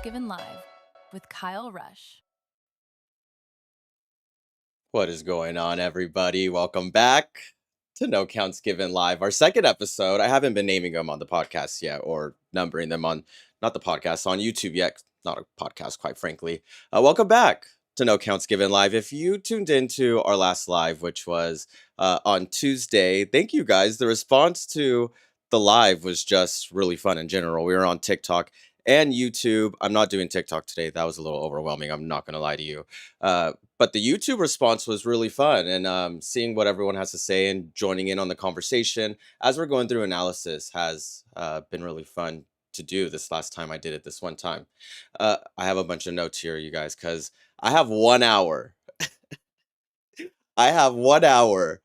Given Live with Kyle Rush. What is going on, everybody? Welcome back to No Counts Given Live, our second episode. I haven't been naming them on the podcast yet or numbering them on, not the podcast, on YouTube yet. Not a podcast, quite frankly. Welcome back to No Counts Given Live. If you tuned into our last live, which was on Tuesday, thank you guys. The response to the live was just really fun in general. We were on TikTok and YouTube. I'm not doing TikTok today. That was a little overwhelming. I'm not going to lie to you. But the YouTube response was really fun, and seeing what everyone has to say and joining in on the conversation as we're going through analysis has been really fun to do. This last time I did it this one time. I have a bunch of notes here, you guys, because I have 1 hour. I have 1 hour.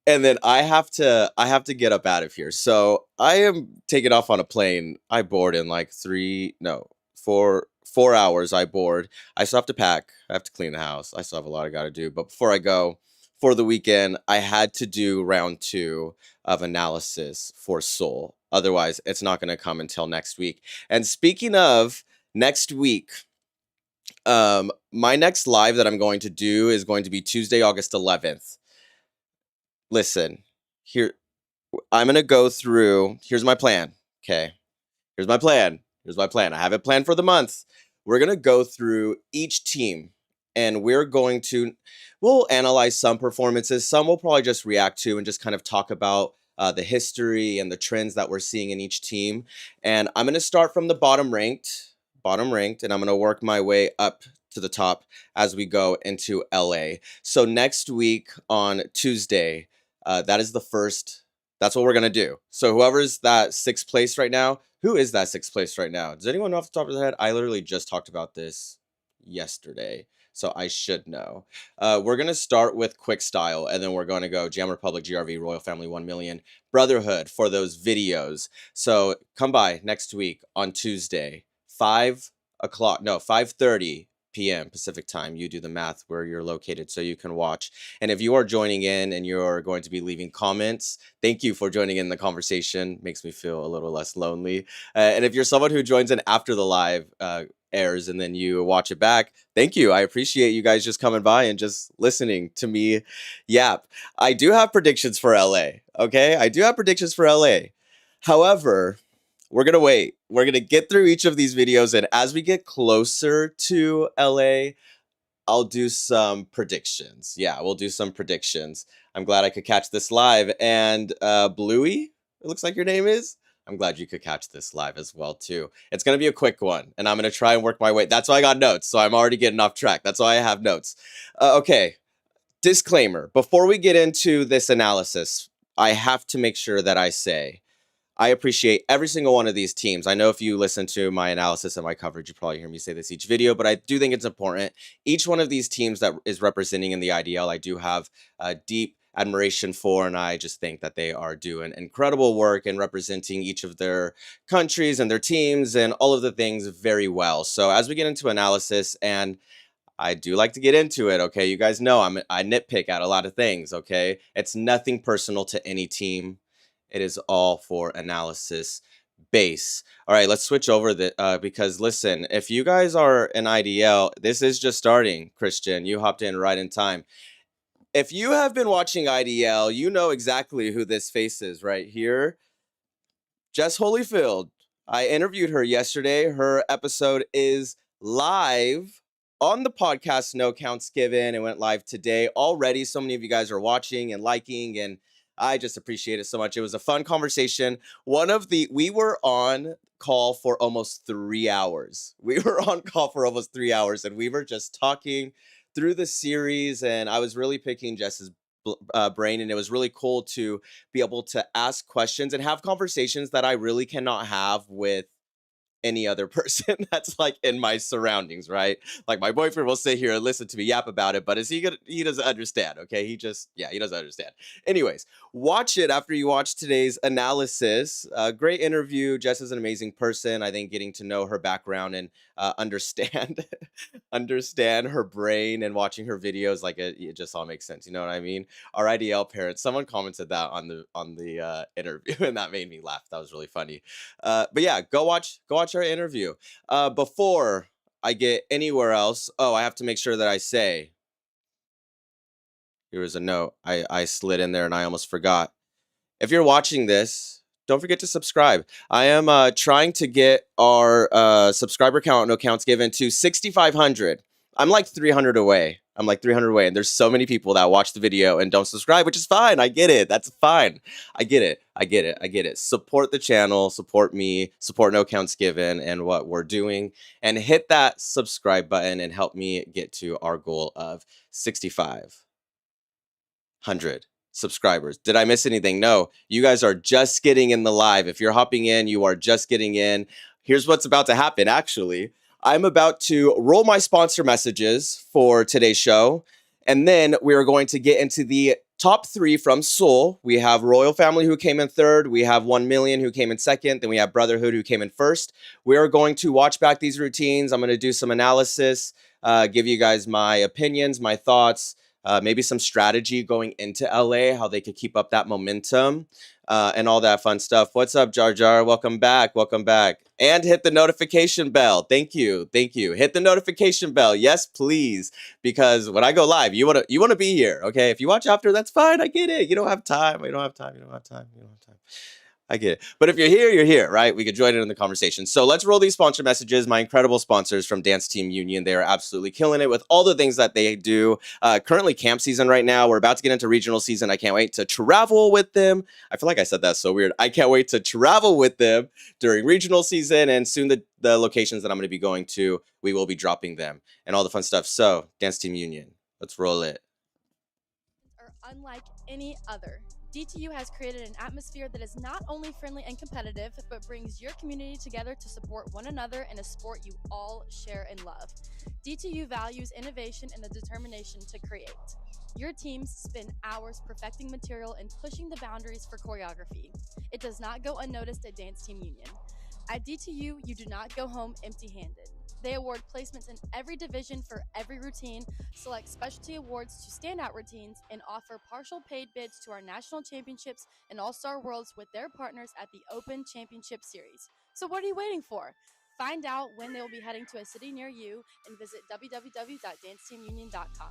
And then I have to get up out of here. So I am taking off on a plane. I board in like 4 hours. I board. I still have to pack. I have to clean the house. I still have a lot I got to do. But before I go for the weekend, I had to do round 2 of analysis for Seoul. Otherwise, it's not going to come until next week. And speaking of next week, my next live that I'm going to do is going to be Tuesday, August 11th. Listen, here, I'm going to go through. Here's my plan. Okay. Here's my plan. I have it planned for the month. We're going to go through each team and we'll analyze some performances. Some we'll probably just react to and just kind of talk about the history and the trends that we're seeing in each team. And I'm going to start from the bottom ranked, and I'm going to work my way up to the top as we go into LA. So next week on Tuesday, that is the first. That's what we're going to do. So whoever's that 6th place right now, who is that 6th place right now? Does anyone know off the top of their head? I literally just talked about this yesterday, so I should know. We're going to start with Quick Style, and then we're going to go Jam Republic, GRV, Royal Family 1 million, Brotherhood for those videos. So come by next week on Tuesday, 5:30 p.m. Pacific time. You do the math where you're located so you can watch. And if you are joining in and you're going to be leaving comments, thank you for joining in the conversation. Makes me feel a little less lonely. And if you're someone who joins in after the live, airs and then you watch it back. Thank you. I appreciate you guys just coming by and just listening to me yap. I do have predictions for LA. Okay, I do have predictions for LA. However, we're gonna wait. We're gonna get through each of these videos, and as we get closer to LA, I'll do some predictions. Yeah, we'll do some predictions. I'm glad I could catch this live. And Bluey, it looks like your name is. I'm glad you could catch this live as well too. It's gonna be a quick one, and I'm gonna try and work my way. That's why I got notes, so I'm already getting off track. That's why I have notes. Okay, disclaimer. Before we get into this analysis, I have to make sure that I say I appreciate every single one of these teams. I know if you listen to my analysis and my coverage, you probably hear me say this each video, but I do think it's important. Each one of these teams that is representing in the IDL, I do have deep admiration for, and I just think that they are doing incredible work and representing each of their countries and their teams and all of the things very well. So as we get into analysis, and I do like to get into it, okay? You guys know I nitpick at a lot of things, okay? It's nothing personal to any team. It is all for analysis base. All right, let's switch over because listen, if you guys are an IDL, this is just starting, Christian. You hopped in right in time. If you have been watching IDL, you know exactly who this face is right here. Jess HOLYFIELD. I interviewed her yesterday. Her episode is live on the podcast No Counts Given. It went live today already. So many of you guys are watching and liking, and I just appreciate it so much. It was a fun conversation. We were on call for almost 3 hours. We were on call for almost 3 hours, and we were just talking through the series, and I was really picking Jess's brain, and it was really cool to be able to ask questions and have conversations that I really cannot have with any other person that's like in my surroundings, right? Like my boyfriend will sit here and listen to me yap about it, but he doesn't understand, okay? He doesn't understand. Anyways, watch it after you watch today's analysis. Great interview. Jess is an amazing person. I think getting to know her background and understand understand her brain and watching her videos, like it just all makes sense. You know what I mean? Our IDL parents, someone commented that on the interview, and that made me laugh. That was really funny. But yeah, go watch our interview. Before I get anywhere else, I have to make sure that I say, here is a note I slid in there and I almost forgot. If you're watching this, don't forget to subscribe. I am trying to get our subscriber count, no counts given, to 6,500. I'm like 300 away. And there's so many people that watch the video and don't subscribe, which is fine. I get it. That's fine. I get it. Support the channel, support me, support No Counts Given and what we're doing, and hit that subscribe button and help me get to our goal of 6,500 subscribers. Did I miss anything? No, you guys are just getting in the live. If you're hopping in, you are just getting in. Here's what's about to happen, actually. I'm about to roll my sponsor messages for today's show, and then we are going to get into the top 3 from Seoul. We have Royal Family, who came in 3rd. We have 1 Million, who came in 2nd. Then we have Brotherhood, who came in 1st. We are going to watch back these routines. I'm going to do some analysis, give you guys my opinions, my thoughts, maybe some strategy going into LA, how they could keep up that momentum, and all that fun stuff. What's up, Jar Jar? Welcome back. And hit the notification bell. Thank you. Hit the notification bell. Yes, please. Because when I go live, you wanna be here. Okay. If you watch after, that's fine. I get it. You don't have time. I get it. But if you're here, you're here, right? We could join in the conversation. So let's roll these sponsor messages. My incredible sponsors from Dance Team Union. They are absolutely killing it with all the things that they do. Currently camp season right now. We're about to get into regional season. I can't wait to travel with them. I feel like I said that so weird. I can't wait to travel with them during regional season, and soon the locations that I'm going to be going to, we will be dropping them and all the fun stuff. So Dance Team Union, let's roll it. Are unlike any other. DTU has created an atmosphere that is not only friendly and competitive, but brings your community together to support one another in a sport you all share and love. DTU values innovation and the determination to create. Your teams spend hours perfecting material and pushing the boundaries for choreography. It does not go unnoticed at Dance Team Union. At DTU, you do not go home empty-handed. They award placements in every division for every routine, select specialty awards to standout routines, and offer partial paid bids to our national championships and all-star worlds with their partners at the Open Championship Series. So what are you waiting for? Find out when they will be heading to a city near you and visit www.danceteamunion.com.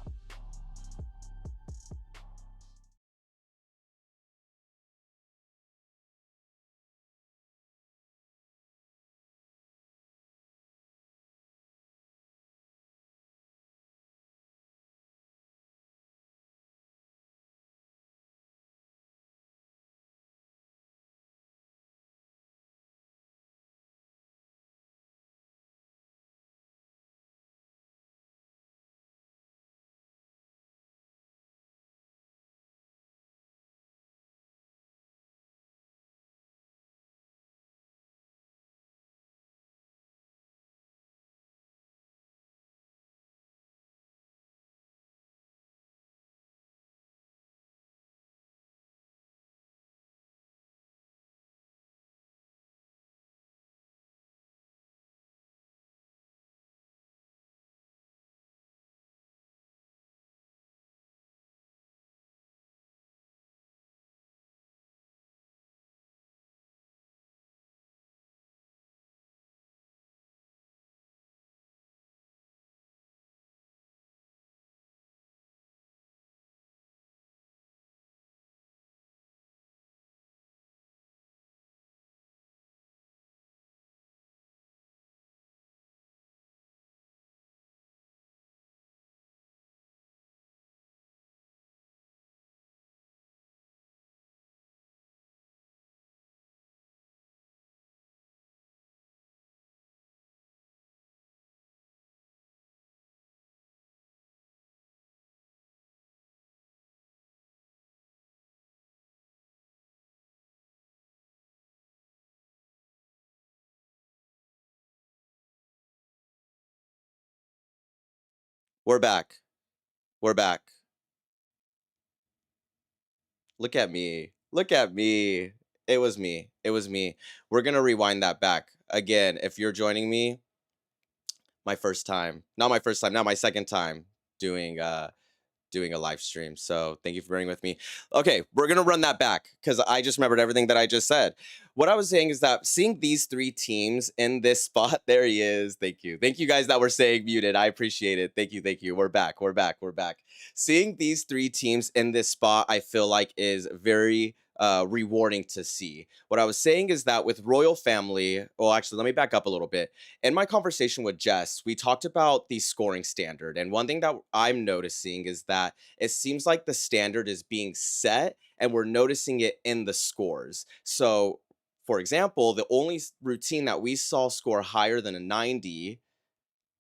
We're back. We're back. Look at me. Look at me. It was me. It was me. We're going to rewind that back. Again, if you're joining me, my first time. Not my first time, not my second time doing a live stream. So thank you for bearing with me. Okay, we're gonna run that back because I just remembered everything that I just said. What I was saying is that seeing these three teams in this spot, there he is. Thank you. Thank you guys that were saying muted. I appreciate it. Thank you. Thank you. We're back. We're back. We're back. Seeing these three teams in this spot, I feel like is very rewarding to see. What I was saying is that with Royal Family, well, actually, let me back up a little bit. In my conversation with Jess, we talked about the scoring standard. And one thing that I'm noticing is that it seems like the standard is being set and we're noticing it in the scores. So, for example, the only routine that we saw score higher than a 90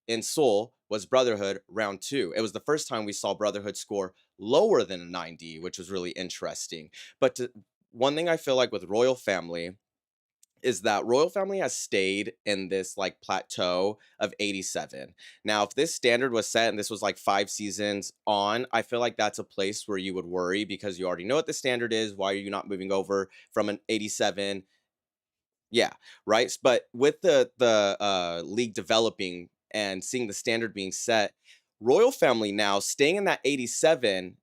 in Seoul was Brotherhood round 2. It was the first time we saw Brotherhood score lower than a 90, which was really interesting. But one thing I feel like with Royal Family is that Royal Family has stayed in this like plateau of 87. Now, if this standard was set and this was like 5 seasons on, I feel like that's a place where you would worry because you already know what the standard is. Why are you not moving over from an 87? Yeah, right. But with the league developing and seeing the standard being set, Royal Family now staying in that 87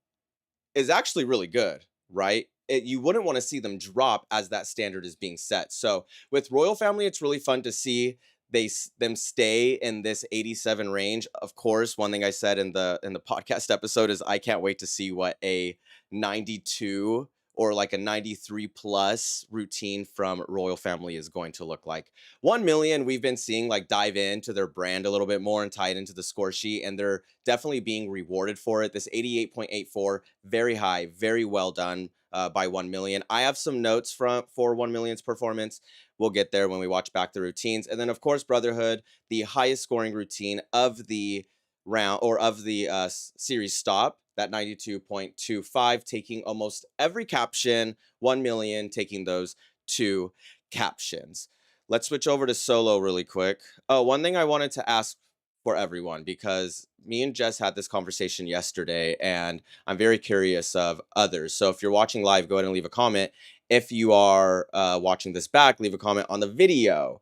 is actually really good, right? You wouldn't want to see them drop as that standard is being set. So with Royal Family, it's really fun to see them stay in this 87 range. Of course, one thing I said in the podcast episode is I can't wait to see what a 92 or like a 93 plus routine from Royal Family is going to look like. 1 million, we've been seeing like dive into their brand a little bit more and tie it into the score sheet, and they're definitely being rewarded for it. This 88.84, very high, very well done by 1 million. I have some notes for 1 million's performance. We'll get there when we watch back the routines. And then, of course, Brotherhood, the highest scoring routine of the round or of the series stop, that 92.25, taking almost every caption, 1 million taking those 2 captions. Let's switch over to solo really quick. Oh, one thing I wanted to ask for everyone, because me and Jess had this conversation yesterday and I'm very curious of others. So if you're watching live, go ahead and leave a comment. If you are watching this back, leave a comment on the video.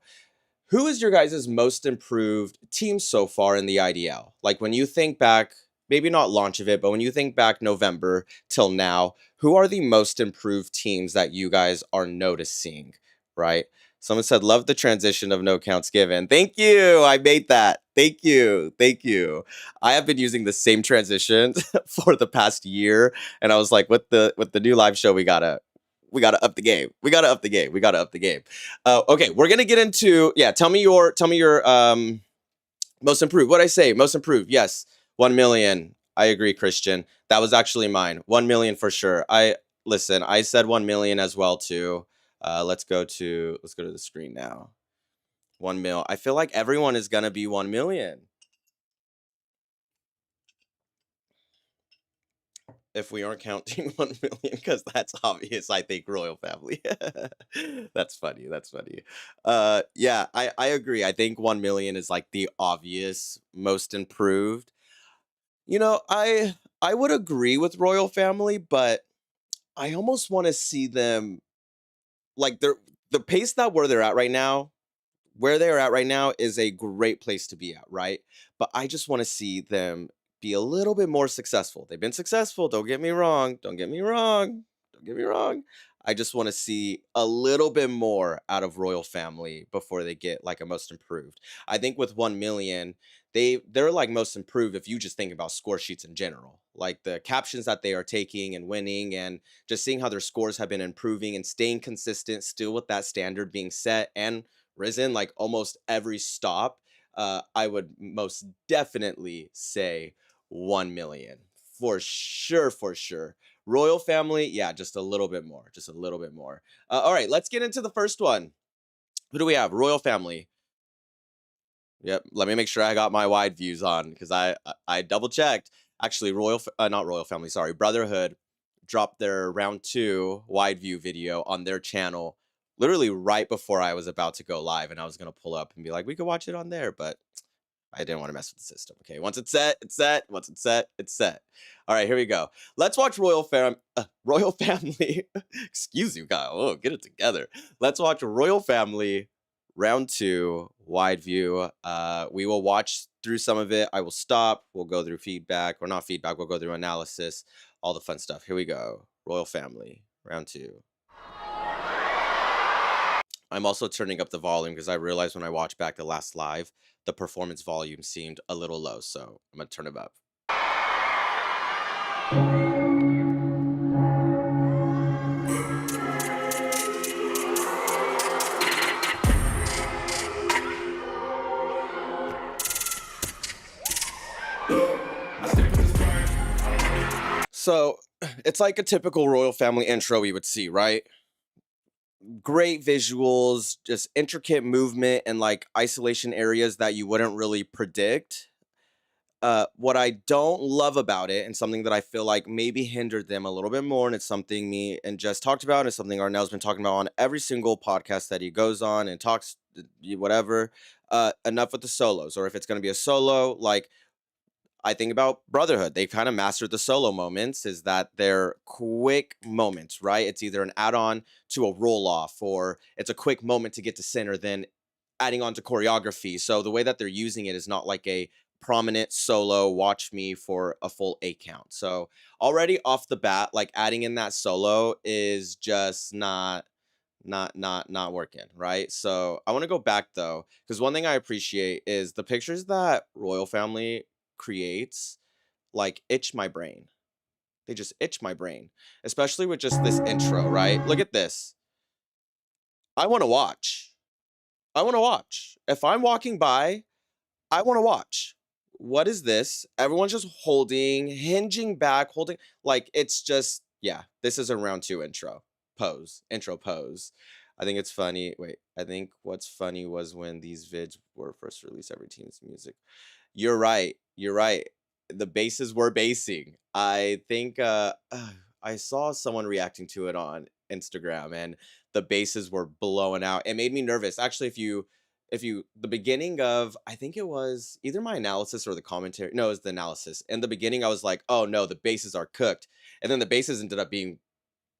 Who is your guys' most improved team so far in the IDL? Like when you think back, maybe not launch of it, but when you think back November till now, who are the most improved teams that you guys are noticing, right? Someone said, love the transition of no counts given. Thank you. I made that. Thank you. Thank you. I have been using the same transition for the past year. And I was like, with the new live show, we gotta up the game. We gotta up the game. We gotta up the game. Okay, we're gonna get into, yeah, tell me your most improved. What'd I say? Most improved. Yes. 1 million. I agree, Christian. That was actually mine. 1 million for sure. Listen, I said 1 million as well too. Let's go to the screen now. 1 mil. I feel like everyone is gonna be 1 million. If we aren't counting 1 million, because that's obvious, I think royal family. That's funny. That's funny. Yeah, I agree. I think 1 million is like the obvious most improved. You know, I would agree with royal family, but I almost want to see them like the pace that where they're at right now. Where they're at right now is a great place to be at, right? But I just want to see them be a little bit more successful. They've been successful, don't get me wrong. Don't get me wrong. Don't get me wrong. I just want to see a little bit more out of Royal Family before they get like a most improved. I think with 1 million, they're like most improved if you just think about score sheets in general. Like the captions that they are taking and winning and just seeing how their scores have been improving and staying consistent still with that standard being set and risen like almost every stop. I would most definitely say 1 million for sure, for sure. Royal Family, yeah, just a little bit more, just a little bit more. All right, let's get into the first one. Who do we have? Royal Family. Yep, let me make sure I got my wide views on because I double checked. Actually, not Royal Family, sorry, Brotherhood dropped their round 2 wide view video on their channel literally right before I was about to go live, and I was gonna pull up and be like, we could watch it on there, but I didn't want to mess with the system. Okay, once it's set, it's set. Once it's set, it's set. All right, here we go. Let's watch Royal Family. Excuse you, Kyle. Oh, get it together. Let's watch Royal Family round 2 wide view. We will watch through some of it. I will stop. We'll go through feedback, or not feedback. We'll go through analysis, all the fun stuff. Here we go. Royal Family round 2. I'm also turning up the volume because I realized when I watched back the last live, the performance volume seemed a little low, so I'm gonna turn it up. So it's like a typical royal family intro we would see, right? Great visuals, just intricate movement and like isolation areas that you wouldn't really predict. What I don't love about it, and something that I feel like maybe hindered them a little bit more, and it's something me and Jess talked about, and it's something Arnell's been talking about on every single podcast that he goes on and talks, whatever. Enough with the solos, or if it's going to be a solo, like I think about Brotherhood. They've kind of mastered the solo moments, is that they're quick moments, right? It's either an add-on to a roll-off, or it's a quick moment to get to center, then adding on to choreography. So the way that they're using it is not like a prominent solo, watch me for a full 8 count. So already off the bat, like adding in that solo is just not working, right? So I want to go back though, because one thing I appreciate is the pictures that Royal Family creates like itch my brain. They just itch my brain, especially with just this intro, right? Look at this. I want to watch. I want to watch. If I'm walking by, I want to watch. What is this? Everyone's just holding, hinging back, holding. Like, it's just, yeah, this is a round 2 intro pose. I think it's funny. Wait, I think what's funny was when these vids were first released, every team's music. You're right. You're right. The basses were basing. I think I saw someone reacting to it on Instagram, and the basses were blowing out. It made me nervous. Actually, if you the beginning of, I think it was either my analysis or the commentary. No, it was the analysis. In the beginning, I was like, oh no, the basses are cooked. And then the basses ended up being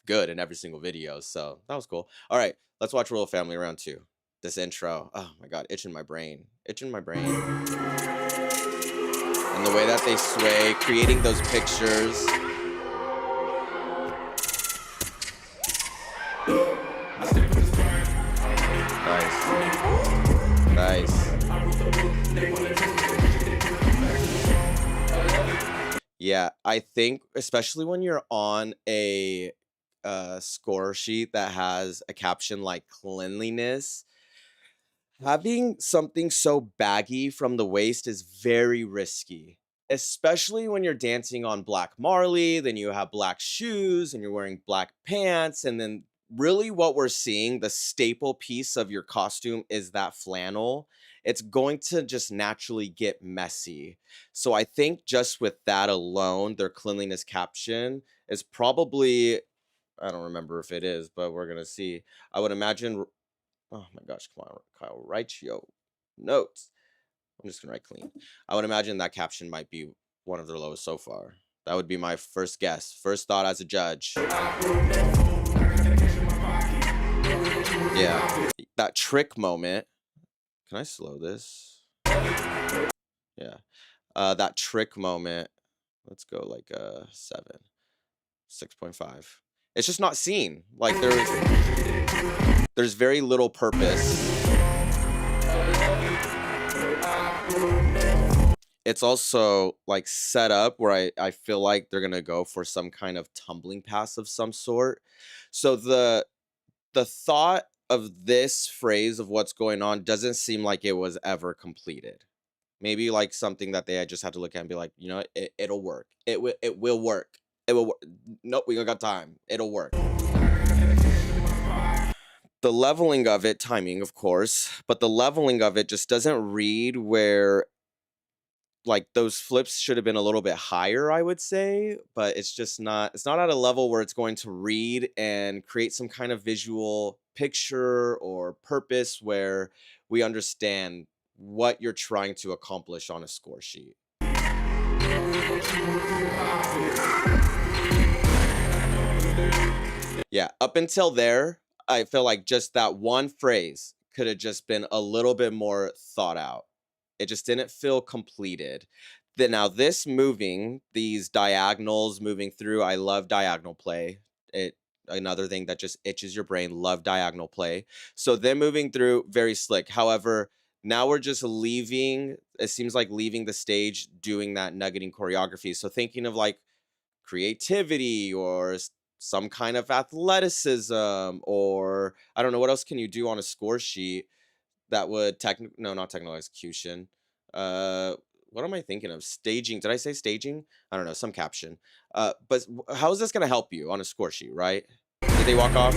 good in every single video. So that was cool. All right, let's watch Royal Family round 2. This intro. Oh my god, itching my brain. Itching my brain. And the way that they sway, creating those pictures. Yeah, I think especially when you're on a score sheet that has a caption like cleanliness, having something so baggy from the waist is very risky, especially when you're dancing on black Marley, then you have black shoes and you're wearing black pants. And then, really, what we're seeing, the staple piece of your costume is that flannel. It's going to just naturally get messy. So, I think just with that alone, their cleanliness caption is probably, I don't remember if it is, but we're going to see. I would imagine. Oh my gosh, come on, Kyle, write your notes. I'm just gonna write clean. I would imagine that caption might be one of their lowest so far. That would be my first guess. First thought as a judge. Yeah. That trick moment. Can I slow this? Yeah. That trick moment. Let's go like 7. 6.5. It's just not seen. Like there's very little purpose. It's also like set up where I feel like they're gonna go for some kind of tumbling pass of some sort. So the thought of this phrase of what's going on doesn't seem like it was ever completed. Maybe like something that they just had to look at and be like, you know, it'll work. It will work. It will work. Nope, we don't got time. It'll work. The leveling of it, timing, of course, but the leveling of it just doesn't read where like those flips should have been a little bit higher, I would say, but it's not at a level where it's going to read and create some kind of visual picture or purpose where we understand what you're trying to accomplish on a score sheet. Yeah, up until there, I feel like just that one phrase could have just been a little bit more thought out. It just didn't feel completed. Then now this moving, these diagonals moving through, I love diagonal play. It Another thing that just itches your brain, love diagonal play. So then moving through, very slick. However, now we're just leaving, it seems like leaving the stage doing that nuggeting choreography. So thinking of like creativity or some kind of athleticism, or I don't know what else can you do on a score sheet that would no, not technical execution. Uh, what am I thinking of? Staging. Did I say staging? I don't know, some caption. But how is this gonna help you on a score sheet, right? Did they walk off?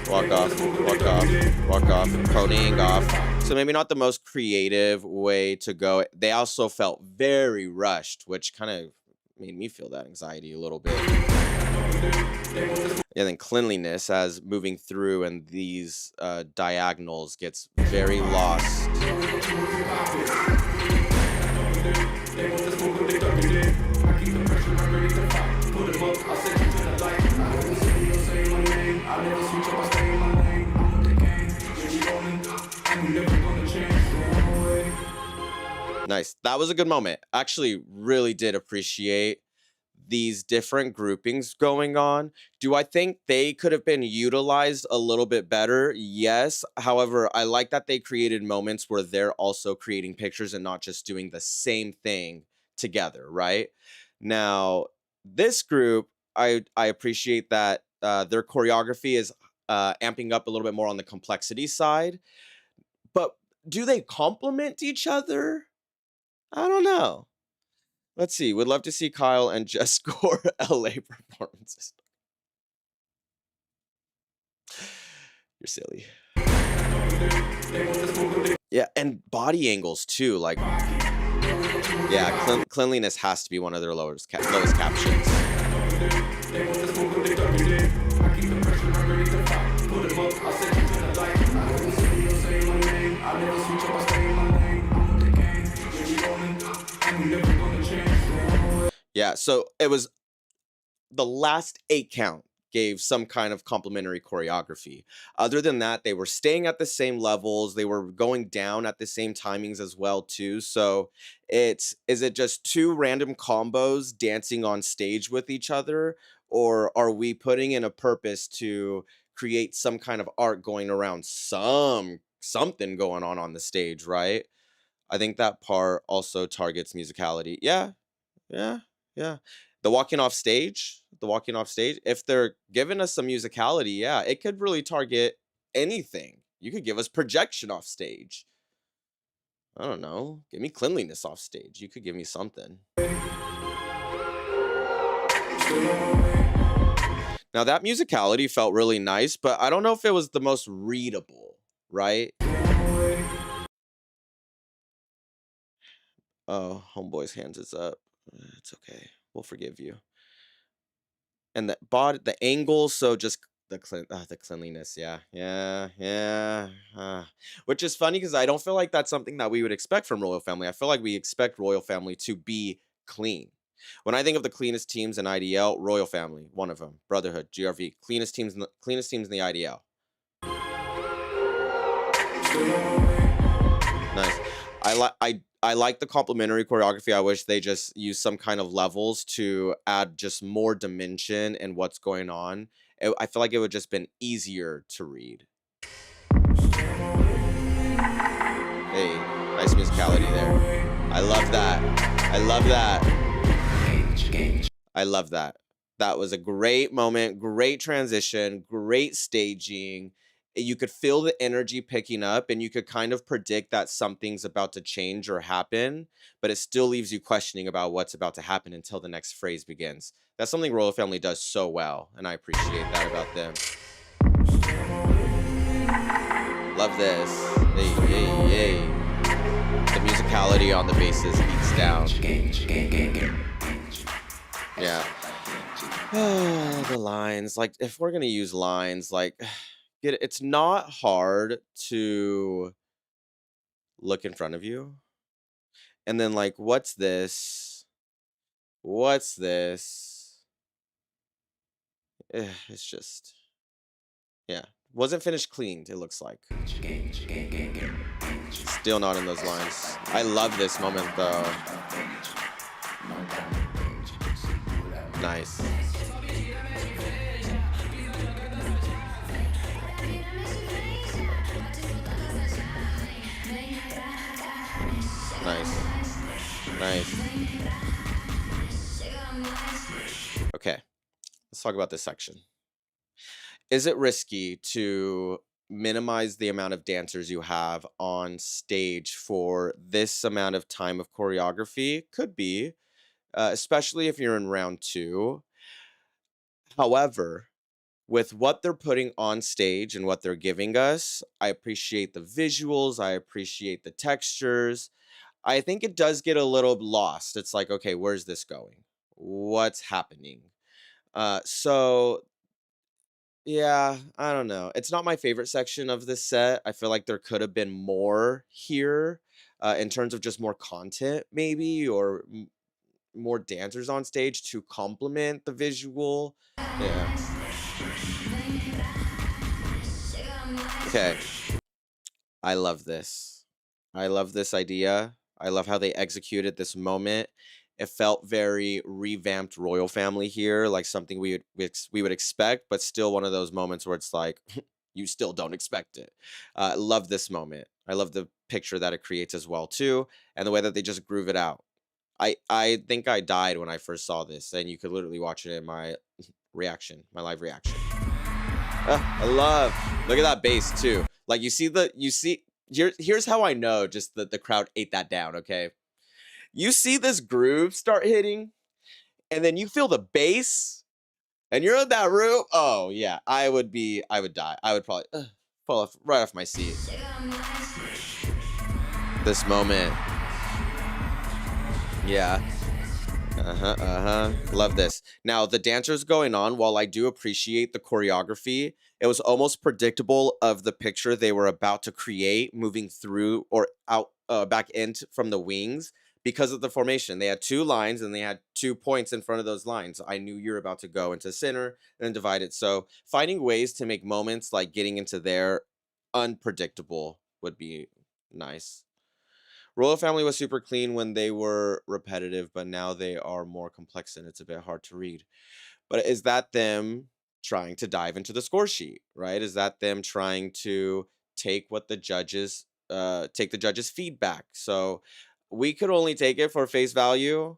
Walk off, walk off, walk off, ponying off. So maybe not the most creative way to go. They also felt very rushed, which kind of made me feel that anxiety a little bit. And then cleanliness as moving through and these diagonals gets very lost. Nice. That was a good moment. Actually, really did appreciate these different groupings going on. Do I think they could have been utilized a little bit better? Yes. However, I like that they created moments where they're also creating pictures and not just doing the same thing together, right? Now, this group, I appreciate that their choreography is amping up a little bit more on the complexity side. But do they complement each other? I don't know. Let's see. Would love to see Kyle and Jess score LA performances. You're silly. Yeah, and body angles too. Like, yeah, cleanliness has to be one of their lowest captions. Yeah, so it was the last 8 count gave some kind of complementary choreography. Other than that, they were staying at the same levels. They were going down at the same timings as well too. So is it just two random combos dancing on stage with each other, or are we putting in a purpose to create some kind of art going around something going on the stage, right? I think that part also targets musicality. Yeah, yeah, yeah. The walking off stage, if they're giving us some musicality, yeah, it could really target anything. You could give us projection off stage. I don't know. Give me cleanliness off stage. You could give me something. Now that musicality felt really nice, but I don't know if it was the most readable, right? Oh, homeboy's hands is up. It's okay. We'll forgive you. And the angle, so just the cleanliness, yeah. Which is funny because I don't feel like that's something that we would expect from Royal Family. I feel like we expect Royal Family to be clean. When I think of the cleanest teams in IDL, Royal Family, one of them, Brotherhood, GRV, cleanest teams in the IDL. Nice. I like the complementary choreography. I wish they just use some kind of levels to add just more dimension and what's going on. I feel like it would just been easier to read. Hey, nice musicality there. I love that. I love that. I love that. That was a great moment, great transition, great staging. You could feel the energy picking up and you could kind of predict that something's about to change or happen, but it still leaves you questioning about what's about to happen until the next phrase begins. That's something Royal Family does so well, and I appreciate that about them. Love this. Hey. The musicality on the basses beats down. Yeah. The lines, like, if we're gonna use lines, like, it's not hard to look in front of you and then, like, what's this? It's just, yeah, wasn't finished cleaned, it looks like. Still not in those lines. I love this moment though. Nice. Nice. Okay, let's talk about this section. Is it risky to minimize the amount of dancers you have on stage for this amount of time of choreography? Could be, especially if you're in round 2. However, with what they're putting on stage and what they're giving us, I appreciate the visuals, I appreciate the textures. I think it does get a little lost. It's like, okay, where's this going? What's happening? So yeah, I don't know. It's not my favorite section of this set. I feel like there could have been more here, in terms of just more content, maybe, or more dancers on stage to complement the visual. Yeah. Okay. I love this. I love this idea. I love how they executed this moment. It felt very revamped Royal Family here, like something we would expect, but still one of those moments where it's like you still don't expect it. I love this moment. I love the picture that it creates as well too, and the way that they just groove it out. I think I died when I first saw this, and you could literally watch it in my reaction, my live reaction. I love. Look at that bass too. Like here's how I know just that the crowd ate that down, okay? You see this groove start hitting, and then you feel the bass, and you're in that room. Oh yeah, I would die. I would probably fall right off my seat. This moment. Yeah. Love this. Now, the dancers going on, while I do appreciate the choreography, it was almost predictable of the picture they were about to create moving through or out, back in from the wings because of the formation. They had 2 lines and they had 2 points in front of those lines. I knew you're about to go into center and then divide it. So finding ways to make moments like getting into there unpredictable would be nice. Royal Family was super clean when they were repetitive, but now they are more complex and it's a bit hard to read. But is that them trying to dive into the score sheet, right? Is that them trying to take the judges feedback? So we could only take it for face value.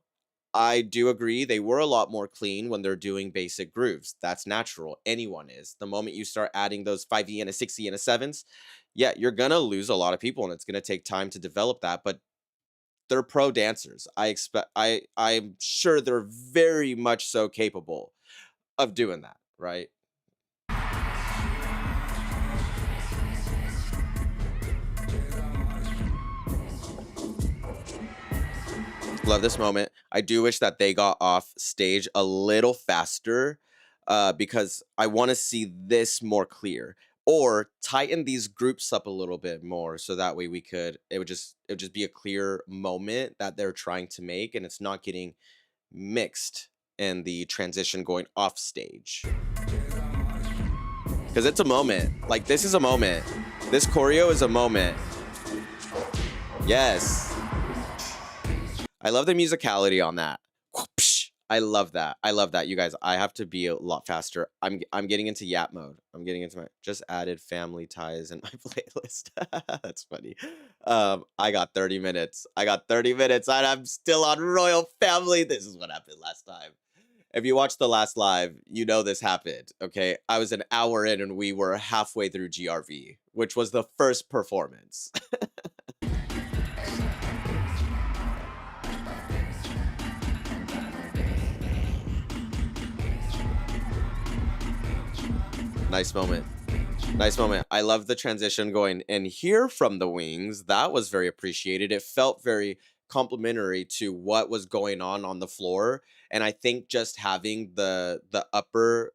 I do agree they were a lot more clean when they're doing basic grooves. That's natural. Anyone is. The moment you start adding those 5E and a 6E and a 7s, yeah, you're going to lose a lot of people, and it's going to take time to develop that. But they're pro dancers. I'm sure they're very much so capable of doing that, right? Love this moment. I do wish that they got off stage a little faster because I want to see this more clear, or tighten these groups up a little bit more so that way it would just be a clear moment that they're trying to make, and it's not getting mixed in the transition going off stage. Because it's a moment. Like, this is a moment. This choreo is a moment. Yes. I love the musicality on that. I love that. I love that. You guys, I have to be a lot faster. I'm getting into yap mode. I'm getting into my just added family ties in my playlist. That's funny. I got 30 minutes. I got 30 minutes and I'm still on Royal Family. This is what happened last time. If you watched the last live, you know this happened, okay? I was an hour in and we were halfway through GRV, which was the first performance. Nice moment. Nice moment. I love the transition going in here from the wings. That was very appreciated. It felt very complimentary to what was going on the floor. And I think just having the upper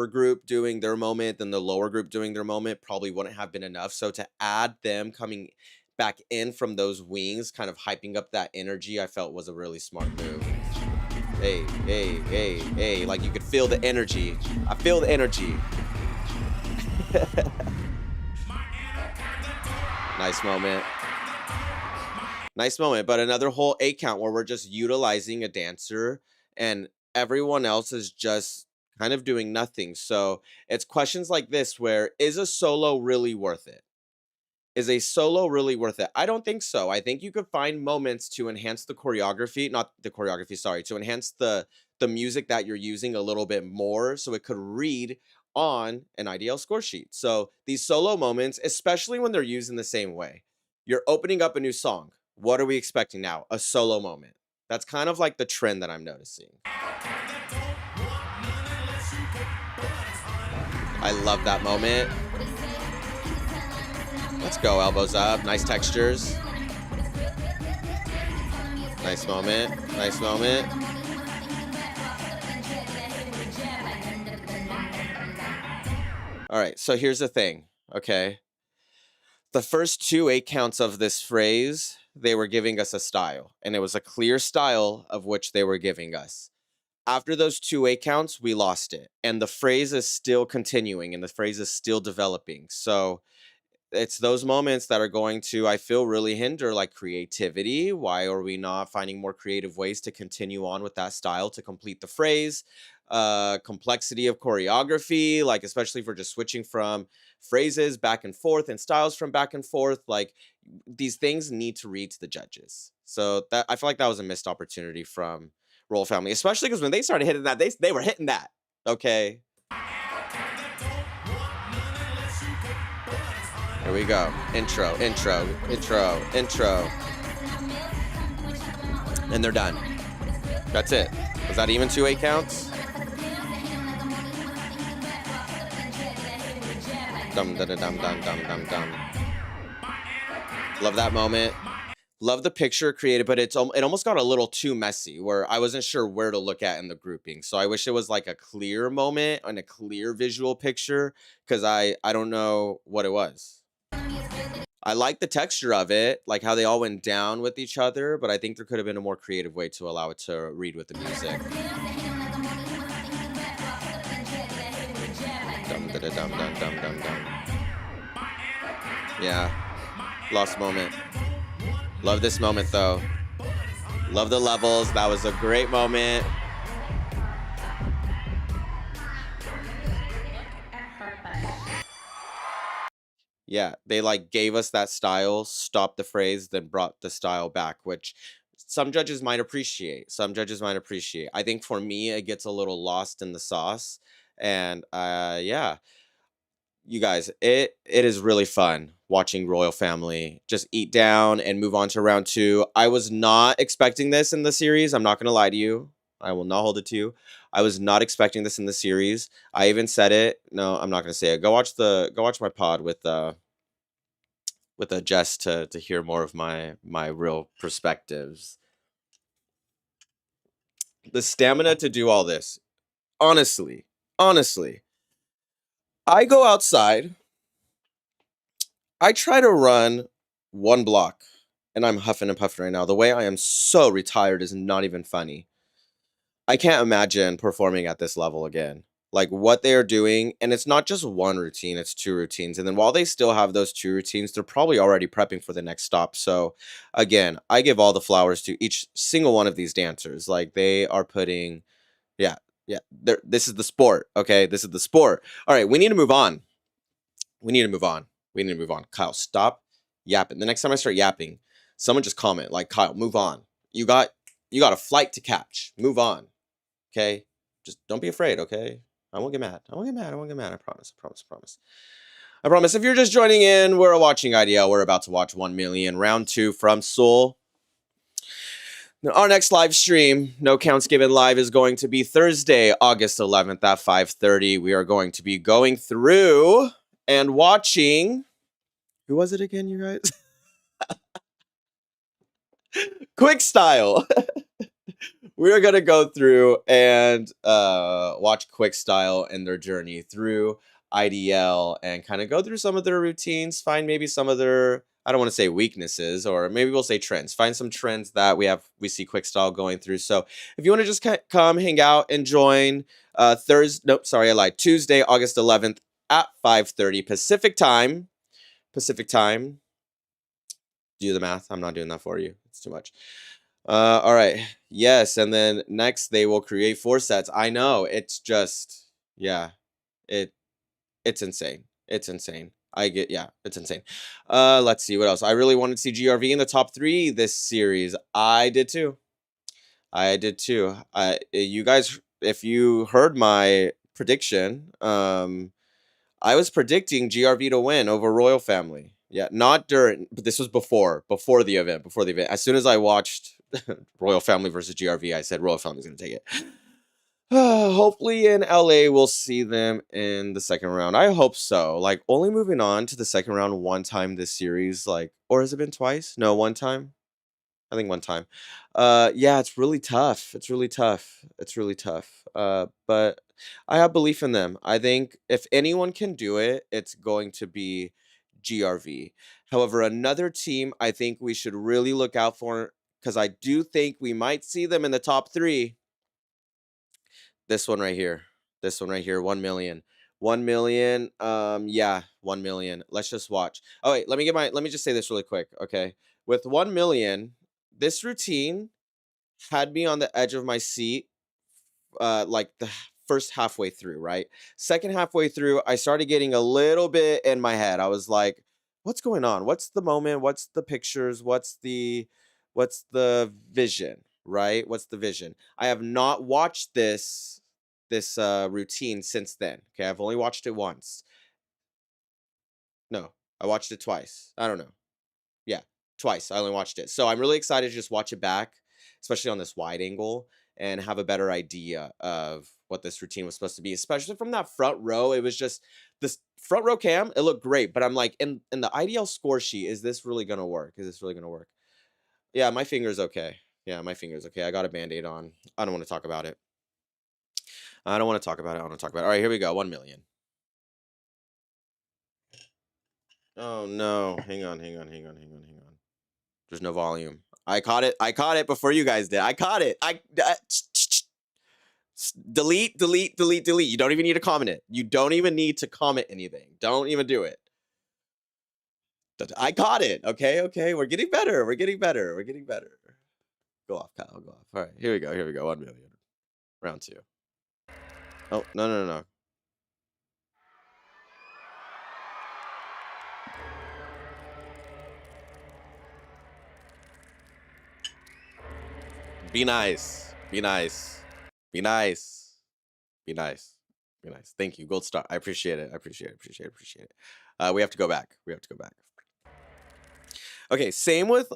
group doing their moment and the lower group doing their moment probably wouldn't have been enough. So to add them coming back in from those wings, kind of hyping up that energy, I felt was a really smart move. Hey, hey, hey, hey, like you could feel the energy. I feel the energy. Nice moment. Nice moment, but another whole 8 count where we're just utilizing a dancer and everyone else is just kind of doing nothing. So it's questions like this where, is a solo really worth it? Is a solo really worth it? I don't think so. I think you could find moments to enhance the choreography, not the choreography, sorry, to enhance the music that you're using a little bit more so it could read on an IDL score sheet. So these solo moments, especially when they're used in the same way, you're opening up a new song. What are we expecting now? A solo moment. That's kind of like the trend that I'm noticing. I love that moment. Let's go, elbows up, nice textures. Nice moment, nice moment. All right, so here's the thing, okay? The first 2 8 counts of this phrase, they were giving us a style, and it was a clear style of which they were giving us. After those 2 8 counts, we lost it, and the phrase is still continuing, and the phrase is still developing. So it's those moments that are going to, I feel, really hinder like creativity. Why are we not finding more creative ways to continue on with that style to complete the phrase? Complexity of choreography, like especially if we're just switching from phrases back and forth and styles from back and forth, like these things need to read to the judges. So that, I feel like that was a missed opportunity from Royal Family, especially because when they started hitting that, they were hitting that. Okay. Here we go. Intro, intro, intro, intro. And they're done. That's it. Was that even 2 8 counts? Dum da da dum dum dum dum dum. Love that moment. Love the picture created, but it almost got a little too messy where I wasn't sure where to look at in the grouping. So I wish it was like a clear moment and a clear visual picture because I don't know what it was. I like the texture of it, like how they all went down with each other, but I think there could have been a more creative way to allow it to read with the music. Dum da da dum dum dum dum dum. Yeah. Lost moment. Love this moment though. Love the levels. That was a great moment. Yeah, they like gave us that style, stopped the phrase, then brought the style back, which some judges might appreciate. Some judges might appreciate. I think for me, it gets a little lost in the sauce. And yeah, you guys, it is really fun watching Royal Family just eat down and move on to round two. I was not expecting this in the series. I'm not gonna lie to you. I will not hold it to you. I was not expecting this in the series. I even said it. No, I'm not gonna say it. Go watch my pod with a Jess to hear more of my real perspectives. The stamina to do all this. Honestly, I go outside. I try to run one block, and I'm huffing and puffing right now. The way I am so retired is not even funny. I can't imagine performing at this level again. Like what they are doing, and it's not just one routine, it's two routines. And then while they still have those two routines, they're probably already prepping for the next stop. So again, I give all the flowers to each single one of these dancers. Like they are putting, yeah, yeah, this is the sport. Okay, this is the sport. All right, we need to move on. We need to move on. We need to move on. Kyle, stop yapping. The next time I start yapping, someone just comment like, Kyle, move on. You got a flight to catch. Move on. Okay? Just don't be afraid, okay? I won't get mad. I won't get mad. I won't get mad. I promise. I promise. I promise. I promise. If you're just joining in, we're watching IDL. We're about to watch 1 million round 2 from Seoul. Now, our next live stream, No Counts Given Live, is going to be Thursday, August 11th at 5:30. We are going to be going through and watching. Who was it again, you guys? Quick Style. We're gonna go through and watch Quick Style and their journey through IDL and kind of go through some of their routines, find maybe some of their, I don't want to say weaknesses, or maybe we'll say trends. Find some trends that we see Quick Style going through. So if you want to just come hang out and join Tuesday, August 11th at 5:30 Pacific time. Do the math. I'm not doing that for you. It's too much. All right. Yes, and then next they will create 4 sets. I know. It's just it's insane. It's insane. It's insane. Let's see what else. I really wanted to see GRV in the top 3 this series. I did too. You guys, if you heard my prediction, I was predicting GRV to win over Royal Family. Yeah, not during, but this was before the event. As soon as I watched Royal Family versus GRV, I said Royal Family's gonna take it. Hopefully in LA we'll see them in the second round. I hope so. Like only moving on to the second round one time this series, like, or has it been twice? No, one time. I think one time. Yeah, it's really tough. It's really tough. But I have belief in them. I think if anyone can do it, it's going to be GRV. However, another team I think we should really look out for, because I do think we might see them in the top 3. This one right here. 1 million. 1 million. Yeah, 1 million. Let's just watch. Oh wait, let me just say this really quick, okay? With 1 million, this routine had me on the edge of my seat like the first halfway through, right? Second halfway through, I started getting a little bit in my head. I was like, what's going on? What's the moment? What's the pictures? What's the vision, right? What's the vision? I have not watched this routine since then. Okay, I've only watched it once. No, I watched it twice. I don't know. Yeah, twice. I only watched it. So I'm really excited to just watch it back, especially on this wide angle, and have a better idea of what this routine was supposed to be, especially from that front row. It was just this front row cam. It looked great, but I'm like, in the IDL score sheet, is this really going to work? Yeah, my finger's okay. I got a Band-Aid on. I don't want to talk about it. All right, here we go. 1 million. Oh no. Hang on. There's no volume. I caught it before you guys did. I caught it. Delete. You don't even need to comment it. You don't even need to comment anything. Don't even do it. I caught it. Okay. We're getting better. Go off, Kyle. Go off. All right. Here we go. 1 million. Round 2. Oh, no. Be nice. Be nice. Be nice. Be nice. Be nice. Thank you. Gold star. I appreciate it. I appreciate it. Appreciate it. We have to go back. We have to go back. Okay, same with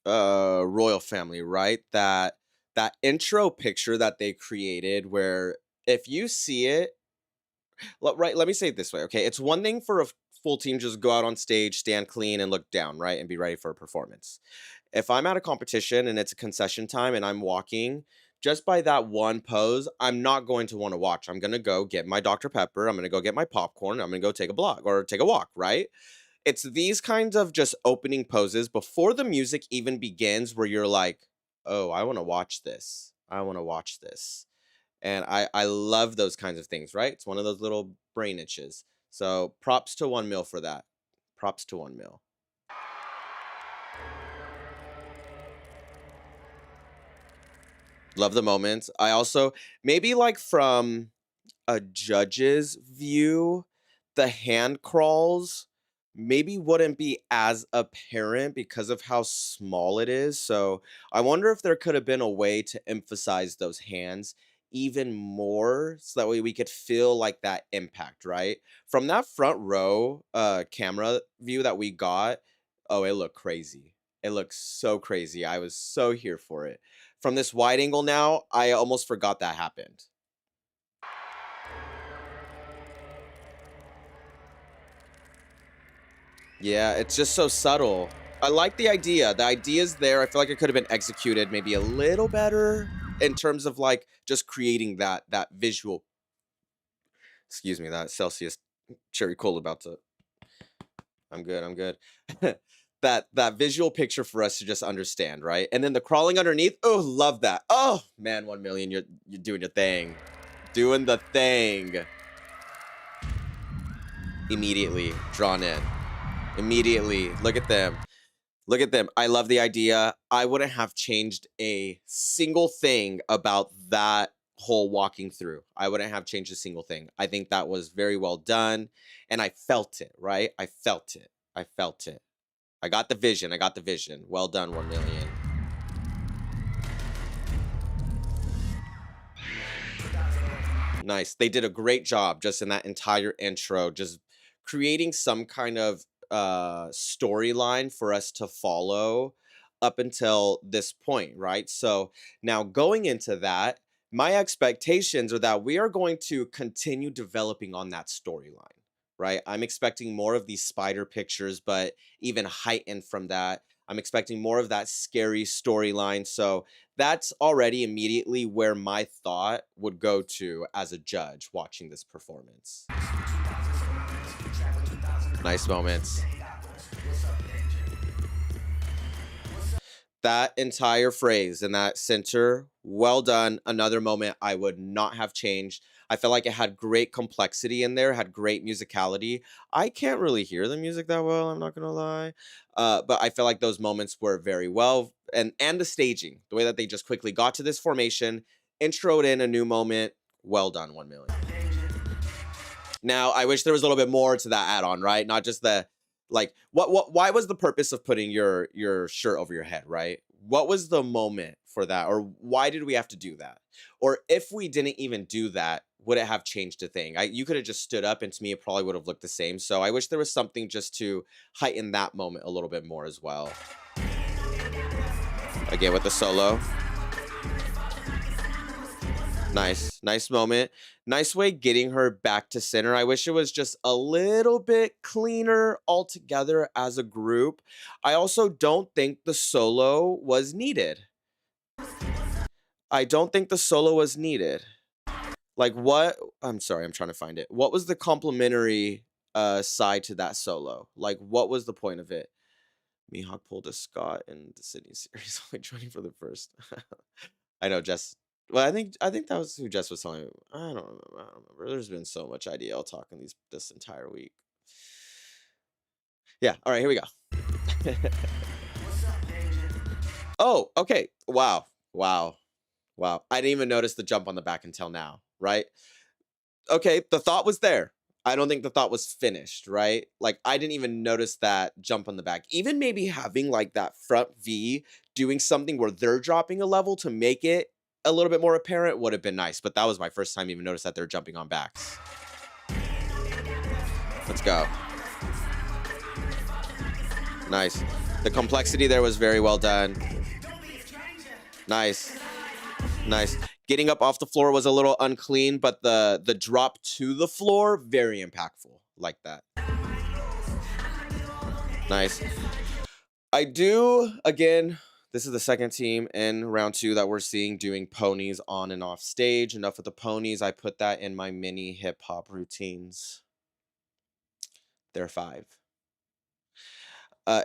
royal family, right? That intro picture that they created where if you see it, right, let me say it this way, okay? It's one thing for a full team just go out on stage, stand clean and look down, right? And be ready for a performance. If I'm at a competition and it's a concession time and I'm walking, just by that one pose, I'm not going to want to watch. I'm going to go get my Dr. Pepper. I'm going to go get my popcorn. I'm going to go take a walk, right? It's these kinds of just opening poses before the music even begins where you're like, oh, I want to watch this. I want to watch this. And I love those kinds of things, right? It's one of those little brain itches. So props to 1 mil for that. Props to 1 mil. Love the moments. I also, maybe like from a judge's view, the hand crawls maybe wouldn't be as apparent because of how small it is. So I wonder if there could have been a way to emphasize those hands even more so that way we could feel like that impact, right? From that front row camera view that we got, oh, it looked crazy. It looked so crazy. I was so here for it. From this wide angle now, I almost forgot that happened. Yeah, it's just so subtle. I like the idea. The idea's there. I feel like it could have been executed maybe a little better in terms of like just creating that visual. Excuse me, that Celsius cherry cola about to. I'm good. that visual picture for us to just understand, right? And then the crawling underneath. Oh, love that. Oh man, 1 million. You're doing your thing, doing the thing. Immediately drawn in. Immediately, look at them. Look at them. I love the idea. I wouldn't have changed a single thing about that whole walking through. I wouldn't have changed a single thing. I think that was very well done. And I felt it, right? I felt it. I felt it. I got the vision. I got the vision. Well done, 1 million. Nice. They did a great job just in that entire intro, just creating some kind of storyline for us to follow up until this point, right? So now going into that, my expectations are that we are going to continue developing on that storyline, right? I'm expecting more of these spider pictures, but even heightened from that. I'm expecting more of that scary storyline. So that's already immediately where my thought would go to as a judge watching this performance. Nice moments. That entire phrase in that center, well done. Another moment I would not have changed. I felt like it had great complexity in there, had great musicality. I can't really hear the music that well, I'm not gonna lie. But I feel like those moments were very well, and the staging, the way that they just quickly got to this formation, introed in a new moment. Well done, 1 million. Now, I wish there was a little bit more to that add-on, right? Not just the, like, why was the purpose of putting your shirt over your head, right? What was the moment for that? Or why did we have to do that? Or if we didn't even do that, would it have changed a thing? You could have just stood up, and to me, it probably would have looked the same. So I wish there was something just to heighten that moment a little bit more as well. Again, with the solo. Nice moment. Nice way getting her back to center. I wish it was just a little bit cleaner altogether as a group. I also don't think the solo was needed. I don't think the solo was needed. Like what? I'm sorry, I'm trying to find it. What was the complementary side to that solo? Like what was the point of it? Mihawk pulled a Scott in the Sydney series, only joining for the first. I know, Jess. Well, I think that was who Jess was telling me. I don't remember. There's been so much IDL talking this entire week. Yeah. All right. Here we go. Oh, okay. Wow. I didn't even notice the jump on the back until now. Right. Okay. The thought was there. I don't think the thought was finished, right? Like, I didn't even notice that jump on the back. Even maybe having, like, that front V, doing something where they're dropping a level to make it a little bit more apparent would have been nice, but that was my first time even notice that they're jumping on backs. Let's go. Nice. The complexity there was very well done. Nice. Nice. Getting up off the floor was a little unclean, but the drop to the floor, very impactful. Like that. Nice. I do, again, this is the second team in round 2 that we're seeing doing ponies on and off stage. Enough with the ponies. I put that in my mini hip-hop routines. They're 5.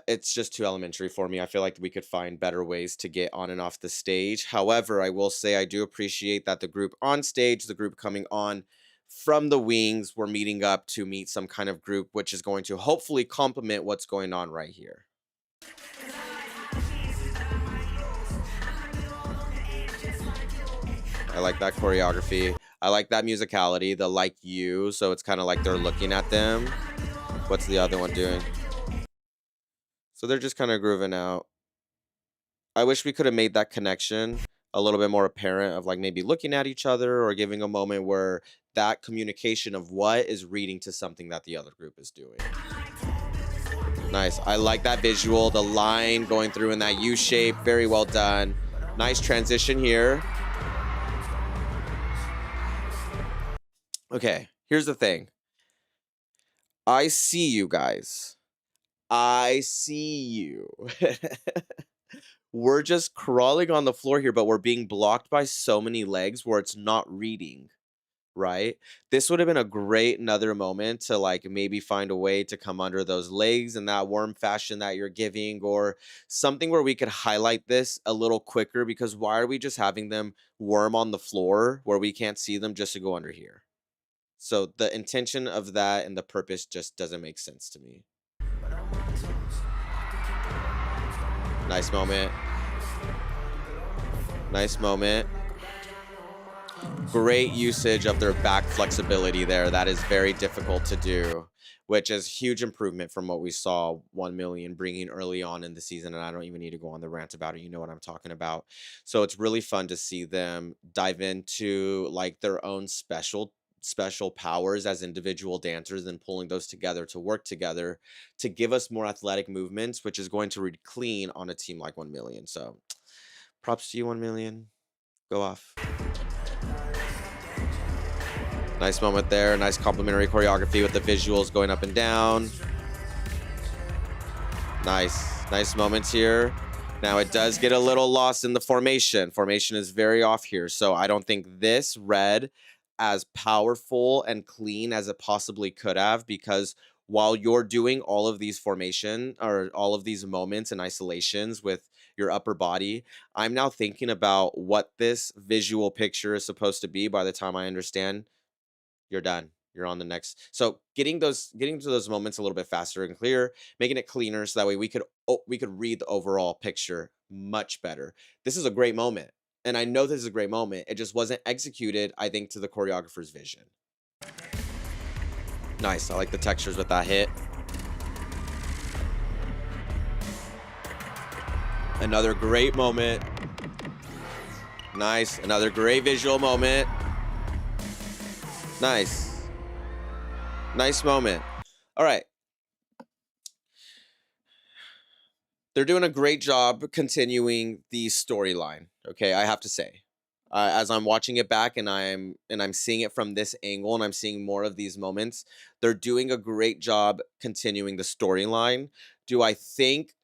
It's just too elementary for me. I feel like we could find better ways to get on and off the stage. However, I will say I do appreciate that the group on stage, the group coming on from the wings, we're meeting up to meet some kind of group, which is going to hopefully complement what's going on right here. I like that choreography. I like that musicality, the like you, so it's kind of like they're looking at them. What's the other one doing? So they're just kind of grooving out. I wish we could have made that connection a little bit more apparent of like maybe looking at each other or giving a moment where that communication of what is reading to something that the other group is doing. Nice. I like that visual, the line going through in that U shape. Very well done. Nice transition here. Okay, here's the thing. I see you guys. I see you. We're just crawling on the floor here, but we're being blocked by so many legs where it's not reading, right? This would have been a great another moment to like maybe find a way to come under those legs in that worm fashion that you're giving, or something where we could highlight this a little quicker, because why are we just having them worm on the floor where we can't see them just to go under here? So the intention of that and the purpose just doesn't make sense to me. Nice moment. Nice moment. Great usage of their back flexibility there. That is very difficult to do, which is huge improvement from what we saw 1 million bringing early on in the season. And I don't even need to go on the rant about it. You know what I'm talking about. So it's really fun to see them dive into like their own special powers as individual dancers and pulling those together to work together to give us more athletic movements, which is going to read clean on a team like 1 million. So props to you, 1 million. Go off. Nice moment there. Nice complimentary choreography with the visuals going up and down. Nice moments here. Now it does get a little lost in the formation. Formation is very off here. So I don't think this read as powerful and clean as it possibly could have, because while you're doing all of these formation or all of these moments and isolations with your upper body, I'm now thinking about what this visual picture is supposed to be by the time I understand you're done. You're on the next. So getting to those moments a little bit faster and clearer, making it cleaner so that way we could read the overall picture much better. This is a great moment. And I know this is a great moment. It just wasn't executed, I think, to the choreographer's vision. Nice. I like the textures with that hit. Another great moment. Nice. Another great visual moment. Nice. Nice moment. All right. They're doing a great job continuing the storyline. Okay, I have to say, as I'm watching it back and I'm seeing it from this angle and I'm seeing more of these moments, they're doing a great job continuing the storyline. Do I think